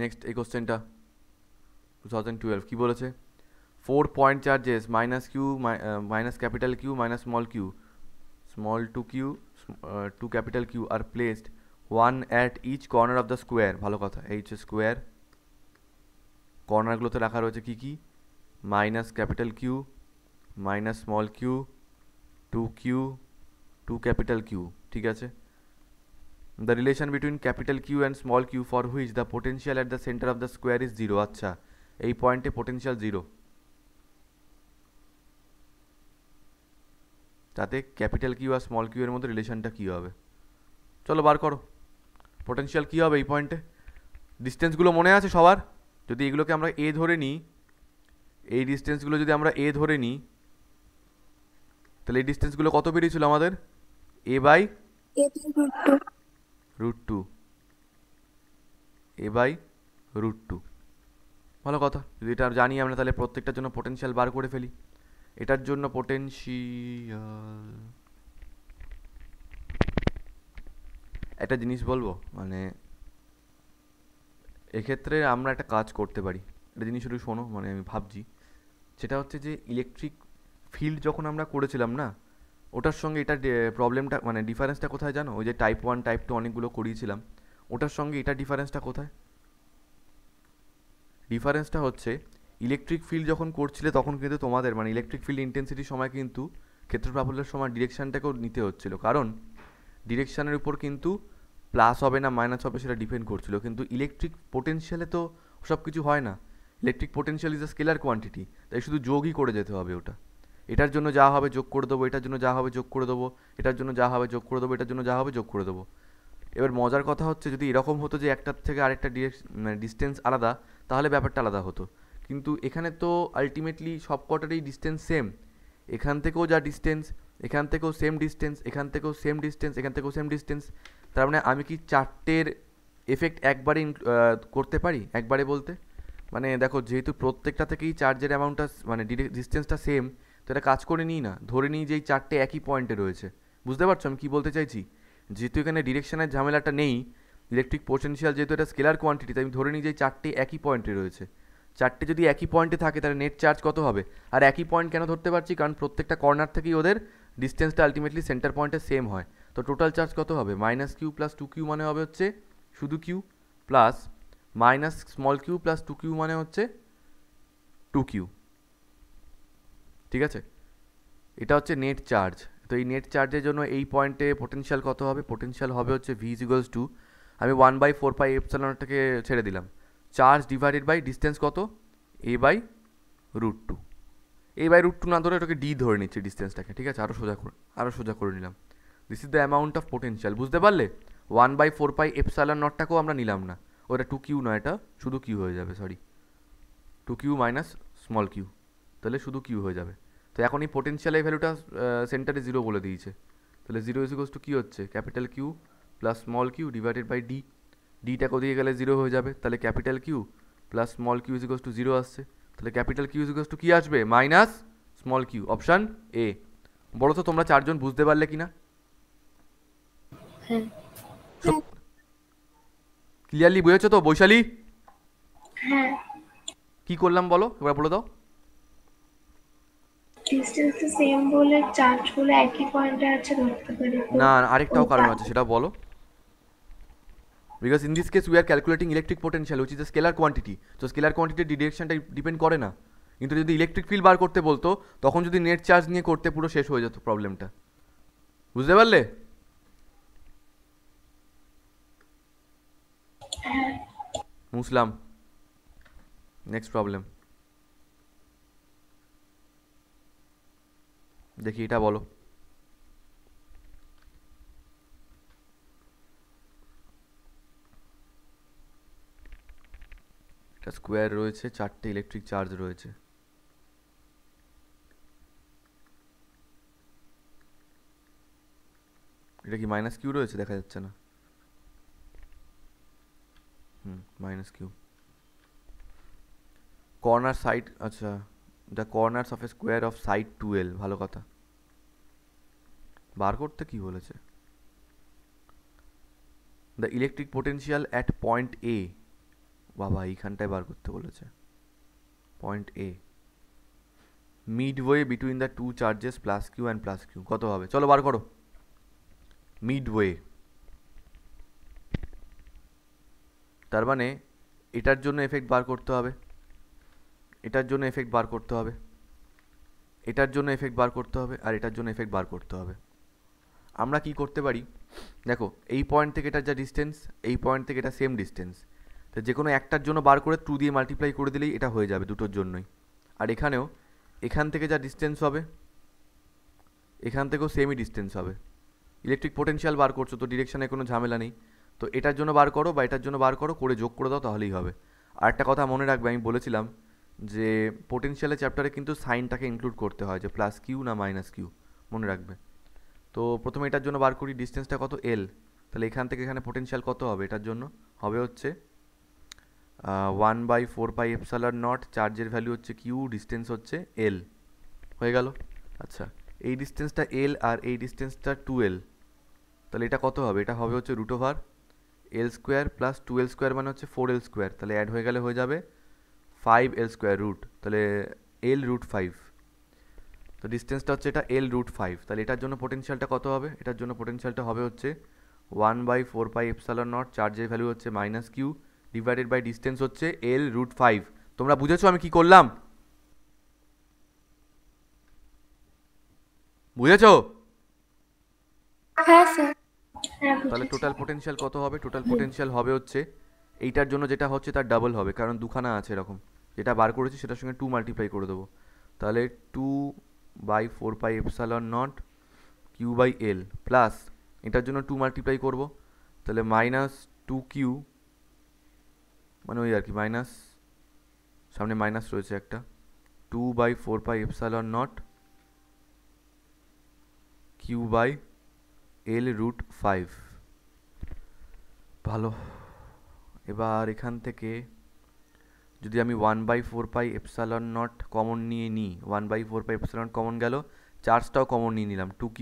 নেক্সট এই কোশ্চেনটা 2012 কি বলেছে? 4 point charges minus Q minus capital Q minus small Q, small two Q two capital Q are placed one at each corner of the square, ভালো কথা, এই হচ্ছে স্কোয়ার। কর্নারগুলোতে রাখা রয়েছে কী কী? Minus capital Q minus small Q two capital Q, ঠিক আছে। The relation between capital Q and small q for which the potential at the center of the square is 0, আচ্ছা এই পয়েন্টে পোটেনশিয়াল 0, তাতে ক্যাপিটাল কিউ আর small Q এর মধ্যে রিলেশনটা কী হবে? চলো বার করো। পোটেনশিয়াল কী হবে এই পয়েন্টে? ডিস্টেন্সগুলো মনে আছে সবার? যদি এগুলোকে আমরা এ ধরে নিই, এই ডিস্টেন্সগুলো যদি আমরা এ ধরে নিই, তাহলে এই ডিস্টেন্সগুলো কত বেরিয়েছিল আমাদের? এ বাই √2, এ বাই √2, ভালো কথা। যদি এটা জানি আমরা, তাহলে প্রত্যেকটার জন্য পোটেনশিয়াল বার করে ফেলি। এটার জন্য পোটেনশিয়াল, একটা জিনিস বলবো, মানে এক্ষেত্রে আমরা একটা কাজ করতে পারি, একটা জিনিস একটু শোনো, মানে আমি ভাবছি, সেটা হচ্ছে যে ইলেকট্রিক ফিল্ড যখন আমরা করেছিলাম না, ওটার সঙ্গে এটা প্রবলেমটা, মানে ডিফারেন্সটা কোথায় জানো? ওই যে টাইপ 1 টাইপ 2 অনেকগুলো করিয়েছিলাম, ওটার সঙ্গে এটা ডিফারেন্সটা কোথায়? ডিফারেন্সটা হচ্ছে ইলেকট্রিক ফিল্ড যখন করছিলে তখন কিন্তু তোমাদের, মানে ইলেকট্রিক ফিল্ড ইন্টেন্সিটির সময় কিন্তু ক্ষেত্র প্রাবল্যের সময় ডিরেকশানটাকেও নিতে হচ্ছিলো, কারণ ডিরেকশানের উপর কিন্তু প্লাস হবে না মাইনাস হবে সেটা ডিপেন্ড করছিল। কিন্তু ইলেকট্রিক পোটেনশিয়ালে তো সব কিছু হয় না। Electric potential is a scalar quantity, তাই শুধু যোগই করে যেতে হবে ওটা। এটার জন্য যা হবে যোগ করে দেবো, এটার জন্য যা হবে যোগ করে দেবো, এটার জন্য যা হবে যোগ করে দেবো, এটার জন্য যা হবে যোগ করে দেবো। এবার মজার কথা হচ্ছে, যদি এরকম হতো যে একটার থেকে আরেকটা ডিস্টেন্স আলাদা, তাহলে ব্যাপারটা আলাদা হতো। কিন্তু এখানে তো আলটিমেটলি সব কটারই ডিস্টেন্স সেম, এখান থেকেও যা ডিস্টেন্স, এখান থেকেও সেম ডিস্টেন্স, এখান থেকেও সেম ডিস্টেন্স, এখান থেকেও সেম ডিস্টেন্স। তার মানে আমি কি চারটের এফেক্ট একবারে করতে পারি? একবারে বলতে মানে দেখো, যেহেতু প্রত্যেকটা থেকেই চার্জের অ্যামাউন্টটা, মানে ডিস্টেন্সটা সেম, তো এটা কাজ করে নিই না, ধরে নিই যে এই চারটে একই পয়েন্টে রয়েছে। বুঝতে পারছো আমি কী বলতে চাইছি? যেহেতু এখানে ডিরেকশনের ঝামেলাটা নেই, ইলেকট্রিক পোটেনশিয়াল যেহেতু এটা স্কেলার কোয়ান্টিটি, তাই আমি ধরে নিই যে চারটে একই পয়েন্টে রয়েছে। চারটে যদি একই পয়েন্টে থাকে তাহলে নেট চার্জ কত হবে? আর একই পয়েন্ট কেন ধরতে পারছি? কারণ প্রত্যেকটা কর্নার থেকেই ওদের ডিস্টেন্সটা আলটিমেটলি সেন্টার পয়েন্টে সেম হয়। তো টোটাল চার্জ কত হবে? মাইনাস কিউ প্লাস 2q মানে হবে হচ্ছে শুধু q, plus minus small q plus 2q মানে হচ্ছে 2q, ঠিক আছে? এটা হচ্ছে নেট চার্জ। তো এই নেট চার্জের জন্য এই পয়েন্টে পোটেনশিয়াল কত হবে? পোটেনশিয়াল হবে হচ্ছে v ইকুয়ালস টু, আমি 1/4πε ছেড়ে দিলাম, চার্জ ডিভাইডেড বাই ডিস্টেন্স কত? a/√2। a/√2 না ধরে ওটাকে d ধরে নিচ্ছি ডিস্টেন্সটাকে, ঠিক আছে? আরও সোজা করে নিলাম। This is the amount of potential, বুঝতে পারলে? 1/4πε0টাকেও আমরা নিলাম না, ওটা 2q নয়, এটা শুধু q হয়ে যাবে, sorry 2q minus small Q, তাহলে শুধু q হয়ে যাবে। তো এখন এই পোটেনশিয়ালের ভ্যালুটা সেন্টারে 0 বলে দিয়েছে, তাহলে 0 ইকুয়ালস টু কী হচ্ছে? Capital Q plus small Q divided by D, ডিটা কোদিকে গেলে 0 হয়ে যাবে, তাহলে capital Q plus small Q is equals to 0 আসছে, তাহলে capital Q is equals to কী আসবে? Minus small Q, option A. বলো তো তোমরা চারজন বুঝতে পারলে কিনা? হ্যাঁ। ক্লিয়ারলি বুঝেছো তো বৈশালী? হ্যাঁ, কি করলাম বলো, এবার বলে দাও। ডিস্টেন্স তো সেম বলে চার্জ গুলো একই পয়েন্টে আছে ধরতে পারি তো না আরেকটাও কারণ ওটা- আছে, সেটা বলো। Because in this case we are calculating electric potential which is a scalar quantity, তো স্কেলার কোয়ান্টিটির ডিরেকশনটা ডিপেন্ড করে না। কিন্তু যদি ইলেকট্রিক ফিল্ড বার করতে বলতো তখন যদি নেট চার্জ নিয়ে করতে পুরো শেষ হয়ে যেত প্রবলেমটা, বুঝতে পারলে? মুসলাম, নেক্সট প্রবলেম দেখি, এটা বলো। এটা স্কোয়ার রয়েছে, 4টে ইলেকট্রিক চার্জ রয়েছে। এটা কি মাইনাস কিউ রয়েছে? দেখা যাচ্ছে না। Minus Q. কর্নার সাইড, আচ্ছা, the corners of a square of side 2L, ভালো কথা। বার করতে কি বলেছে? The electric potential at point A, বাবা এইখানটায় বার করতে বলেছে। Point A, midway between the two charges plus Q and plus Q, কত হবে? চলো বার করো। মিডওয়ে, তার মানে এটার জন্য এফেক্ট বার করতে হবে, এটার জন্য এফেক্ট বার করতে হবে, এটার জন্য এফেক্ট বার করতে হবে, আর এটার জন্য এফেক্ট বার করতে হবে। আমরা কি করতে পারি দেখো, এই পয়েন্ট থেকে এটার যা ডিস্টেন্স, এই পয়েন্ট থেকে এটা সেম ডিস্টেন্স, তো যে কোনো একটার জন্য বার করে 2 দিয়ে মাল্টিপ্লাই করে দিলেই এটা হয়ে যাবে দুটোর জন্যই। আর এখানেও এখান থেকে যা ডিস্টেন্স হবে এখান থেকেও সেমই ডিস্টেন্স হবে। ইলেকট্রিক পোটেনশিয়াল বার করছো তো ডিরেকশানে কোনো ঝামেলা নেই, তো এটার জন্য বার করো বা এটার জন্য বার করো, করে যোগ করে দাও তাহলেই হবে। আর একটা কথা মনে রাখবে, আমি বলেছিলাম যে পোটেনশিয়ালের চ্যাপ্টারে কিন্তু সাইনটাকে ইনক্লুড করতে হয়, যে প্লাস কিউ না মাইনাস কিউ, মনে রাখবে। তো প্রথমে এটার জন্য বার করি, ডিস্টেন্সটা কত? এল। তাহলে এখান থেকে এখানে পোটেনশিয়াল কত হবে? এটার জন্য হবে হচ্ছে 1/4πε0, চার্জের ভ্যালু হচ্ছে কিউ, ডিস্টেন্স হচ্ছে এল, হয়ে গেল। আচ্ছা, এই ডিস্টেন্সটা এল আর এই ডিস্টেন্সটা 2L, তাহলে এটা কত হবে? এটা হবে হচ্ছে √ওভার L² প্লাস 2L² মানে হচ্ছে 4L², তাহলে অ্যাড হয়ে গেলে হয়ে যাবে 5L² রুট, তাহলে L√5, তো ডিস্টেন্সটা হচ্ছে এটা L√5। তাহলে এটার জন্য পোটেনশিয়ালটা কত হবে? এটার জন্য পোটেনশিয়ালটা হবে হচ্ছে 1/4πε0, চার্জের ভ্যালু হচ্ছে minus q, divided by distance হচ্ছে L√5। তোমরা বুঝেছো আমি কি করলাম? বুঝেছো? হ্যাঁ স্যার। হ্যাঁ তাহলে বুঝেছি। টোটাল পোটেনশিয়াল কত হবে? টোটাল পোটেনশিয়াল হবে হচ্ছে এইটার জন্য যেটা হচ্ছে তার ডাবল হবে, কারণ দুখানা আছে এরকম, যেটা বার করেছি সেটার সঙ্গে 2 মাল্টিপ্লাই করে দেবো। তাহলে 2/4πε0 Q/L প্লাস এটার জন্য 2 মাল্টিপ্লাই করবো, তাহলে -2Q, মানে ওই আর কি মাইনাস, সামনে মাইনাস রয়েছে একটা, 2/4πε0 Q/L√5। ভালো, এবার এখান থেকে যদি আমি 1/4πε0 কমন নিয়ে নিই, 1/4πε0 কমন গেল, চার্জটাও কমন নিয়ে নিলাম 2Q,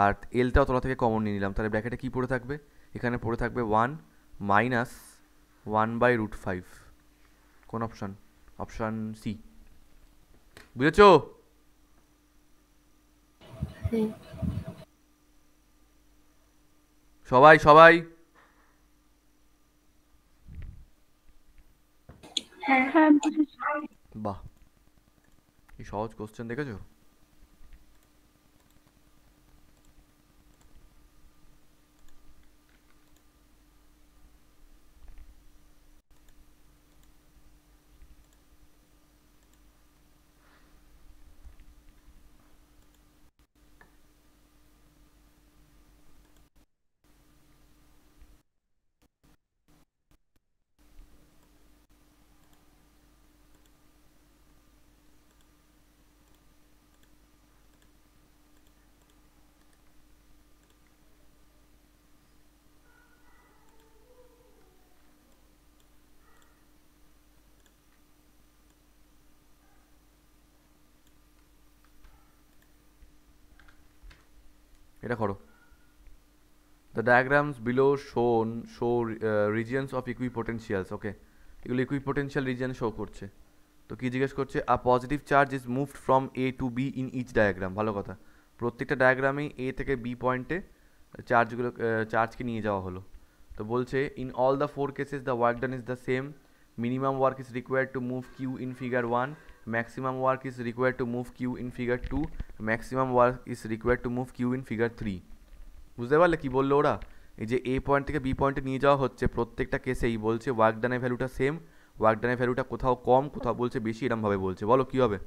আর এলটাও তলা থেকে কমন নিয়ে নিলাম, তাহলে ব্র্যাকেটে কী পড়ে থাকবে? এখানে পড়ে থাকবে 1 মাইনাস 1/√5। কোন অপশান? অপশান সি, বুঝেছো? হ্যাঁ। সবাই সবাই হ্যাঁ বুঝেছি। বাহ, এই সহজ কোশ্চেন দেখেছো? এটা করো। The diagrams below show regions of equipotentials. Okay, এগুলো ইকুইপোটেনশিয়াল রিজিয়ন শো করছে। তো কী জিজ্ঞেস করছে? A positive charge is moved from A to B in each diagram. ভালো কথা, প্রত্যেকটা ডায়াগ্রামেই এ থেকে বি পয়েন্টে চার্জকে নিয়ে যাওয়া হলো। তো বলছে in all the 4 cases the work done is the same. Minimum work is required to move q in figure 1, maximum work is required to move q in figure 2, maximum work is required to move q in figure 3। বুঝতে পারলে কী বললো ওরা? এই যে এ point থেকে B পয়েন্টে নিয়ে যাওয়া হচ্ছে, প্রত্যেকটা কেসেই বলছে ওয়ার্ক ডানের ভ্যালুটা সেম, ওয়ার্ক ডানের ভ্যালুটা কোথাও কম কোথাও বলছে বেশি, এরমভাবে বলছে। বলো কী হবে?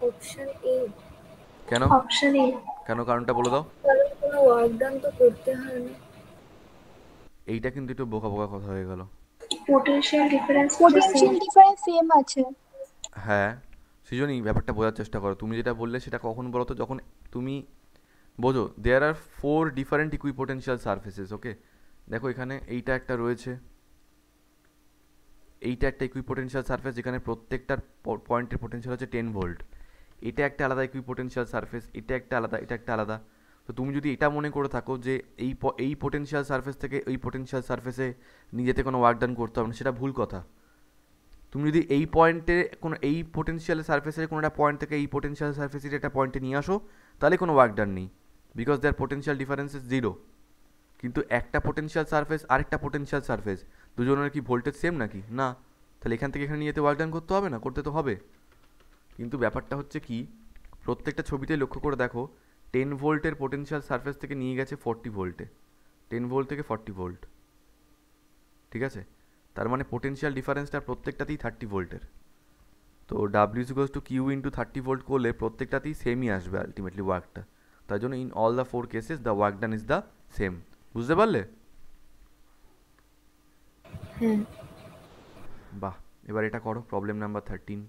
Option A. কেন অপশন এ। কেন কারণটা বলে দাও। কারণ কোনো ওয়ার্ক ডান তো করতে হয় না। এইটা কিন্তু একটু বোকা বোকা কথা হয়ে গেল। পোটেনশিয়াল ডিফারেন্স সেম আছে। হ্যাঁ সৃজনী, ব্যাপারটা বোঝার চেষ্টা করো। তুমি যেটা বললে সেটা কখন বলো তো? যখন তুমি বোঝো দেয়ার আর 4 ডিফারেন্ট ইকুইপোটেনশিয়াল সারফেসেস। ওকে, দেখো এখানে এইটা একটা রয়েছে, এইটা একটা ইকুইপোটেনশিয়াল সারফেস যেখানে প্রত্যেকটার পয়েন্টের পোটেনশিয়াল হচ্ছে 10 ভোল্ট। এটা একটা আলাদা ইকুইপোটেনশিয়াল সারফেস, এটা একটা আলাদা, এটা একটা আলাদা। তো তুমি যদি এটা মনে করে থাকো যে এই পোটেনশিয়াল সারফেস থেকে ওই পোটেনশিয়াল সারফেসে নিজেতে কোনো ওয়ার্ক ডান করতে হবে না, সেটা ভুল কথা। তুমি যদি এই পয়েন্টে কোনো এই পোটেনশিয়াল সারফেসের কোনো একটা পয়েন্ট থেকে এই পোটেনশিয়াল সারফেসের একটা পয়েন্টে নিয়ে আসো, তাহলে কোনো ওয়ার্ক ডান নেই, because there potential difference is 0। কিন্তু একটা পোটেনশিয়াল সারফেস আরেকটা পোটেনশিয়াল সারফেস, দুজনের কি ভোল্টেজ সেম নাকি? না। তাহলে এখান থেকে এখানে নিয়ে যেতে ওয়ার্ক ডান করতে হবে না? করতে তো হবে। কিন্তু ব্যাপারটা হচ্ছে কি, প্রত্যেকটা ছবিতে লক্ষ্য করে দেখো 10 ভোল্টের পোটেনশিয়াল সারফেস থেকে নিয়ে গেছে 40 ভোল্টে, 10 ভোল্ট থেকে 40 ভোল্ট। ঠিক আছে, তার মানে পোটেনশিয়াল ডিফারেন্সটা প্রত্যেকটাতেই 30 ভোল্টের। তো ডাব্লিউ is equals to Q into 30 volt করলে প্রত্যেকটাতেই সেমই আসবে আলটিমেটলি ওয়ার্কটা। তার জন্য in all the 4 cases the work done is the same. বুঝতে পারলে? হ্যাঁ। বাহ, এবার এটা করো, প্রবলেম নাম্বার 13।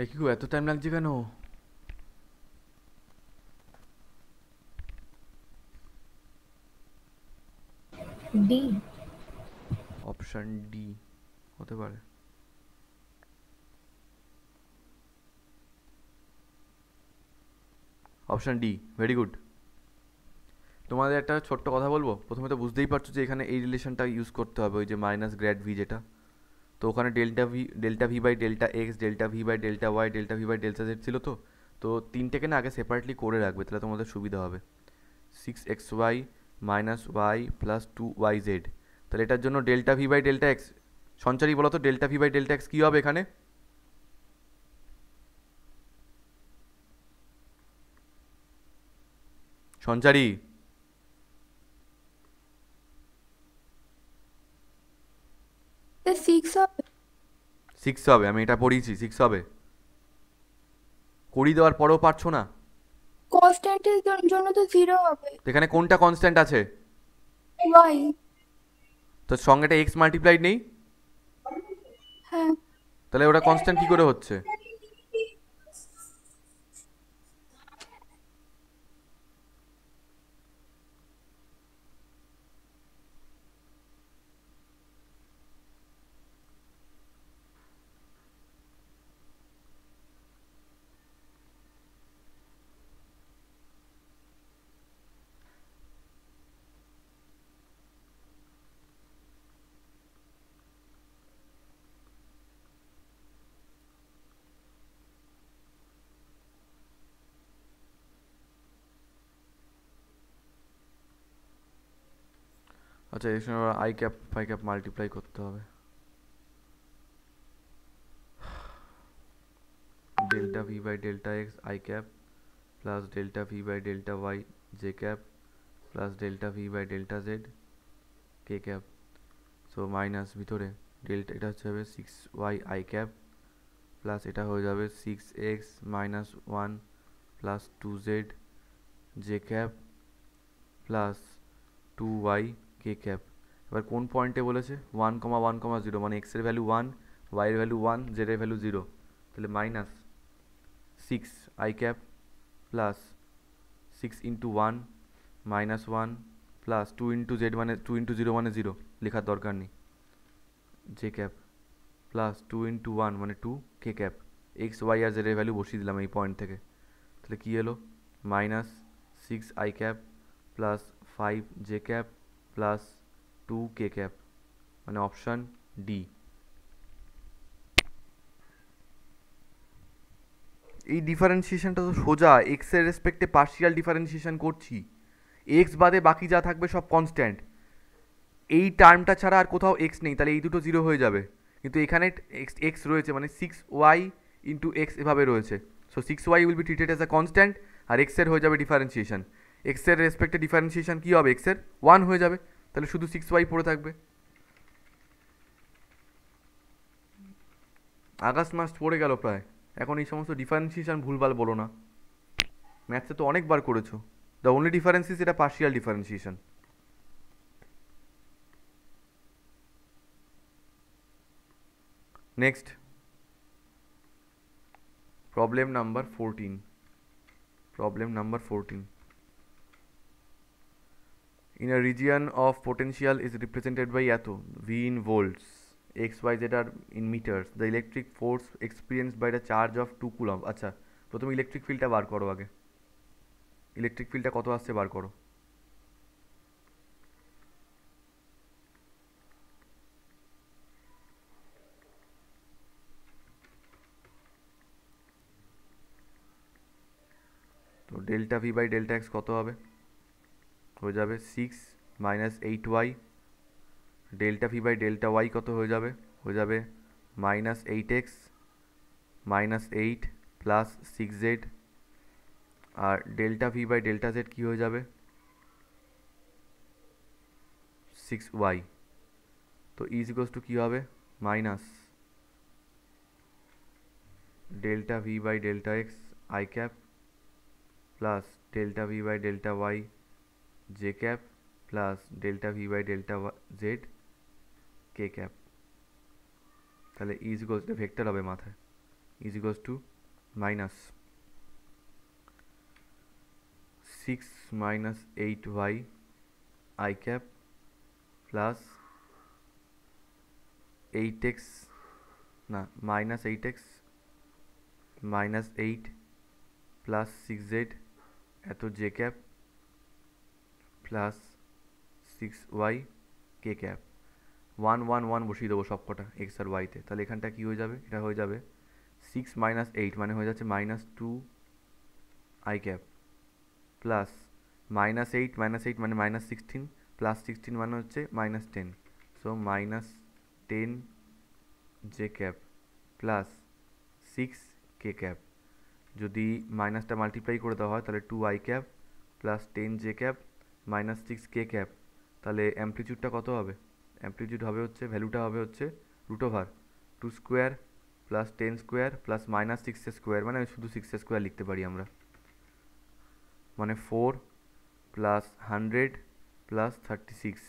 কি এত টাইম লাগছে কেন? ডি। অপশন ডি হতে পারে। Option D, very good. তোমাদের একটা ছোট্ট কথা বলবো। প্রথমে তো বুঝতেই পারছো যে এখানে এই রিলেশনটা ইউজ করতে হবে, ওই যে মাইনাস গ্র্যাড ভি যেটা। তো ওখানে delta V by delta x, delta V by delta y, delta V by delta z ছিল। তো তিনটেকে না আগে সেপারেটলি করে রাখবে, তাহলে তোমাদের সুবিধা হবে। 6xy minus Y plus 2yz। তাহলে এটার জন্য delta V by delta X, Sanchari বলো তো delta V by delta X কী হবে এখানে? সঞ্চারী, 6 হবে। 6 হবে? আমি এটা পড়িয়েছি 6 হবে। করিয়ে দেওয়ার পরেও পারছো না? কনস্ট্যান্টের জন্য তো 0 হবে। তো এখানে কোনটা কনস্ট্যান্ট আছে? y। তো সঙ্গে একটা এক্স মাল্টিপ্লাইড নেই? হ্যাঁ। তাহলে ওটা কনস্ট্যান্ট কী করে হচ্ছে? আচ্ছা এর সঙ্গে i cap phi cap multiply করতে হবে, delta V by delta x I cap plus delta V by delta Y J cap plus delta V by delta Z K cap. So minus ভিতরে delta এটা হচ্ছে হবে 6y I cap plus এটা হয়ে যাবে 6x minus 1 plus 2z J cap plus 2y কে cap. এবার কোন পয়েন্টে বলেছে 1,1,0 মানে x এর ভ্যালু 1, y এর ভ্যালু 1, z এর ভ্যালু 0, তাহলে minus 6i cap plus 6 into 1 minus 1 plus 2 into Z মানে 2 ইন্টু 0 মানে 0, লেখার দরকার নেই, জে ক্যাপ প্লাস 2 ইন্টু 1 মানে 2 কে ক্যাপ। এক্স ওয়াই আর জেড এর ভ্যালু বসিয়ে দিলাম এই পয়েন্ট থেকে, তাহলে কী এলো minus 6i cap plus 5 J cap plus 2 কে ক্যাপ, মানে অপশান ডি। এই ডিফারেন্সিয়েশনটা তো সোজা, এক্সের রেসপেক্টে পার্শিয়াল ডিফারেন্সিয়েশন করছি, এক্স বাদে বাকি যা থাকবে সব কনস্ট্যান্ট, এই টার্মটা ছাড়া আর কোথাও এক্স নেই, তাহলে এই দুটো জিরো হয়ে যাবে, কিন্তু এখানে এক্স রয়েছে মানে 6y ইন্টু এক্স এভাবে রয়েছে, so 6y will be treated as a constant আর এক্সের হয়ে যাবে ডিফারেন্সিয়েশন, এক্সের রেসপেক্টে ডিফারেন্সিয়েশন কী হবে এক্সের 1 হয়ে যাবে, তাহলে শুধু 6y পড়ে থাকবে। আগস্ট মাস পড়ে গেল প্রায়, এখন এই সমস্ত ডিফারেন্সিয়েশন ভুলভাল বলো না, ম্যাথসে তো অনেকবার করেছো, দ্য অনলি ডিফারেন্স ইজ এটা partial differentiation. Next, problem number 14. Problem number 14. In a region of potential is represented by eto V in volts, x, y, z are in meters. The electric force experienced by the charge of 2 coulomb. আচ্ছা প্রথমে electric ফিল্ডটা বার করো আগে, electric ফিল্ডটা কত আসছে বার করো। তো delta V by delta X কত হবে, হয়ে যাবে 6 minus 8y, delta V by delta Y কত হয়ে যাবে minus 8x minus 8 plus 6z, আর delta V by delta Z কী হয়ে যাবে 6y। তো ইজ ইকুয়ালস টু কী হবে minus delta V by delta x I cap plus delta V by delta Y J cap plus delta V by delta Z K cap. তাহলে is equals to vector হবে মাথায়, is equals to minus 6 minus 8y I cap plus 8x না minus 8x minus 8 plus 6z এত J cap plus 6y কে cap. 1 1 1 বসিয়ে দেবো সব কটা x আর ওয়াইতে, তাহলে এখানটা কী হয়ে যাবে, এটা হয়ে যাবে 6 মাইনাস 8 মানে হয়ে যাচ্ছে minus 2 I cap plus minus 8 মানে মাইনাস 16 প্লাস 16 মানে হচ্ছে minus 10, so minus 10 J cap plus 6 কে ক্যাপ। যদি মাইনাসটা মাল্টিপ্লাই করে দেওয়া হয় তাহলে 2 I cap plus 10 J cap minus 6 K cap, তাহলে অ্যামপ্লিটিউডটা কত হবে, অ্যামপ্লিটিউড হবে হচ্ছে ভ্যালুটা হবে হচ্ছে root over 2 square plus 10 square plus minus 6 square, মানে শুধু 6 স্কোয়ার লিখতে পারি আমরা, মানে 4 প্লাস 100 প্লাস 36,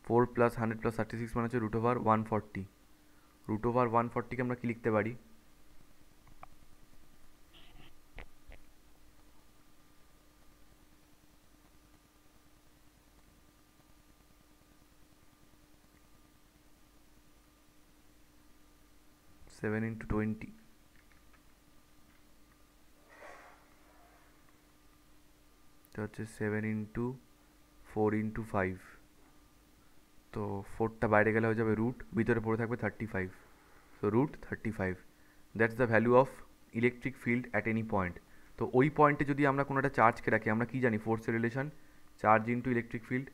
4 প্লাস 100 প্লাস 36 মানে হচ্ছে রুট ওভার 140, রুট ওভার 140কে আমরা কি লিখতে পারি 7 into 20, এটা হচ্ছে 7 into 4 into 5, তো 4টা বাইরে গেলে হয়ে যাবে রুট, ভিতরে পড়ে থাকবে 35, so root 35, that's the value of electric field at any point. তো ওই পয়েন্টে যদি আমরা কোনো একটা চার্জকে রাখি, আমরা কি জানি ফোর্সের relation charge into electric field,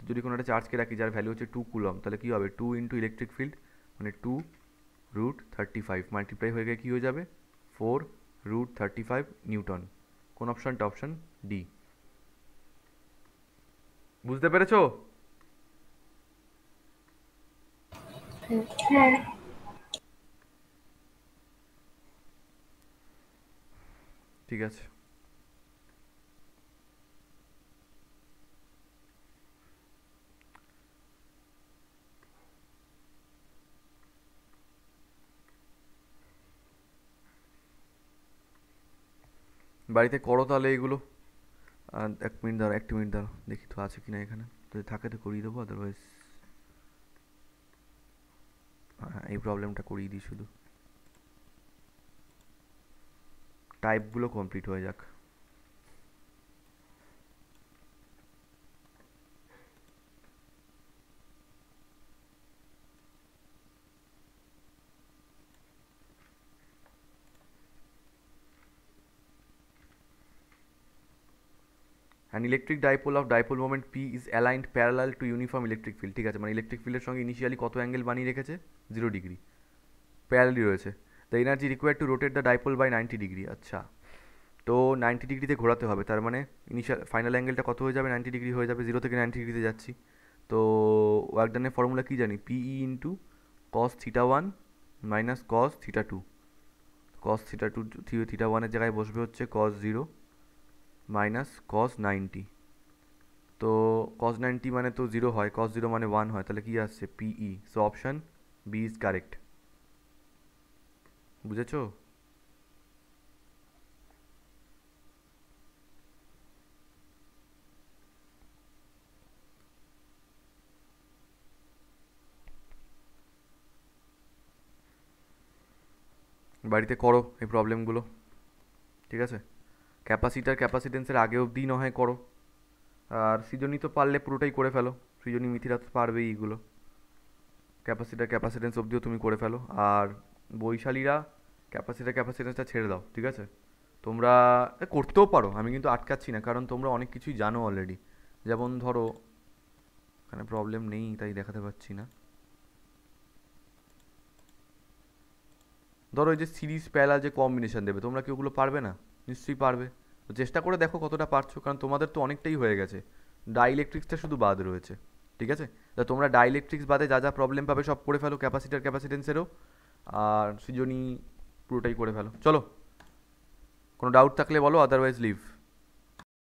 যদি কোনো একটা চার্জকে রাখি যার ভ্যালু হচ্ছে 2 কুলম, তাহলে কী হবে 2 ইন্টু ইলেকট্রিক ফিল্ড মানে 2√35 মাল্টিপ্লাই হয়ে গিয়ে কী হয়ে যাবে 4√35 নিউটন। কোন অপশানটা? Option D. বুঝতে পেরেছো? হ্যাঁ। ঠিক আছে। বাড়িতে করো তাহলে এইগুলো। এক মিনিট দাঁড়া, একটু মিনিট দাঁড়া, দেখি তো আছে কিনা এখানে, যদি থাকে তো করিয়ে দেবো, আদারওয়াইজ হ্যাঁ এই প্রবলেমটা করিয়ে দিই, শুধু টাইপগুলো কমপ্লিট হয়ে যাক। An electric dipole of dipole moment P is aligned parallel to uniform electric field। ঠিক আছে, মানে ইলেকট্রিক ফিল্ডের সঙ্গে ইনিশিয়ালি কত অ্যাঙ্গেল বানিয়ে রেখেছে? 0 ডিগ্রি, প্যারালি রয়েছে। The energy required to rotate the dipole by 90 degree. আচ্ছা, তো 90 ডিগ্রিতে ঘোরাতে হবে, তার মানে ইনিশিয়াল ফাইনাল অ্যাঙ্গেলটা কত হয়ে যাবে? 90 ডিগ্রি হয়ে যাবে। 0 থেকে 90 ডিগ্রিতে যাচ্ছি, তো ওয়ার্ক ডানের ফর্মুলা কী জানি? PE into cos theta 1 minus cos theta 2। Cos theta 2 theta 1-এর জায়গায় বসবে হচ্ছে কস 0 মাইনাস কস 90। তো কস 90 মানে তো 0 হয়, কস 0 মানে 1 হয়, তাহলে কি আসছে? PE. So option B is correct. বুঝেছো? বাড়িতে করো এই প্রবলেমগুলো, ঠিক আছে? ক্যাপাসিটার ক্যাপাসিটেন্সের আগে অবধি না হয় করো, আর সৃজনী তো পারলে পুরোটাই করে ফেলো। সৃজনী মিথিরা তো পারবেই এইগুলো, ক্যাপাসিটার ক্যাপাসিটেন্স অবধিও তুমি করে ফেলো। আর বৈশালীরা ক্যাপাসিটার ক্যাপাসিটেন্সটা ছেড়ে দাও, ঠিক আছে? তোমরা করতেও পারো, আমি কিন্তু আটকাচ্ছি না, কারণ তোমরা অনেক কিছুই জানো অলরেডি। যেমন ধরো এখানে প্রবলেম নেই তাই দেখাতে পাচ্ছি না। ধরো এই যে সিরিজ প্যারালাল যে কম্বিনেশন দেবে, তোমরা কি ওগুলো পারবে না? নিশ্চয়ই পারবে। তো চেষ্টা করে দেখো কতটা পারছো, কারণ তোমাদের তো অনেকটাই হয়ে গেছে, ডাইইলেকট্রিক্সটা শুধু বাদ রয়েছে, ঠিক আছে? তা তোমরা ডাইইলেকট্রিক্স বাদে যা যা প্রবলেম পাবে সব করে ফেলো, ক্যাপাসিটার ক্যাপাসিটেন্সেরও, আর সৃজনী পুরোটাই করে ফেলো। চলো, কোনো ডাউট থাকলে বলো, আদারওয়াইজ লিভ।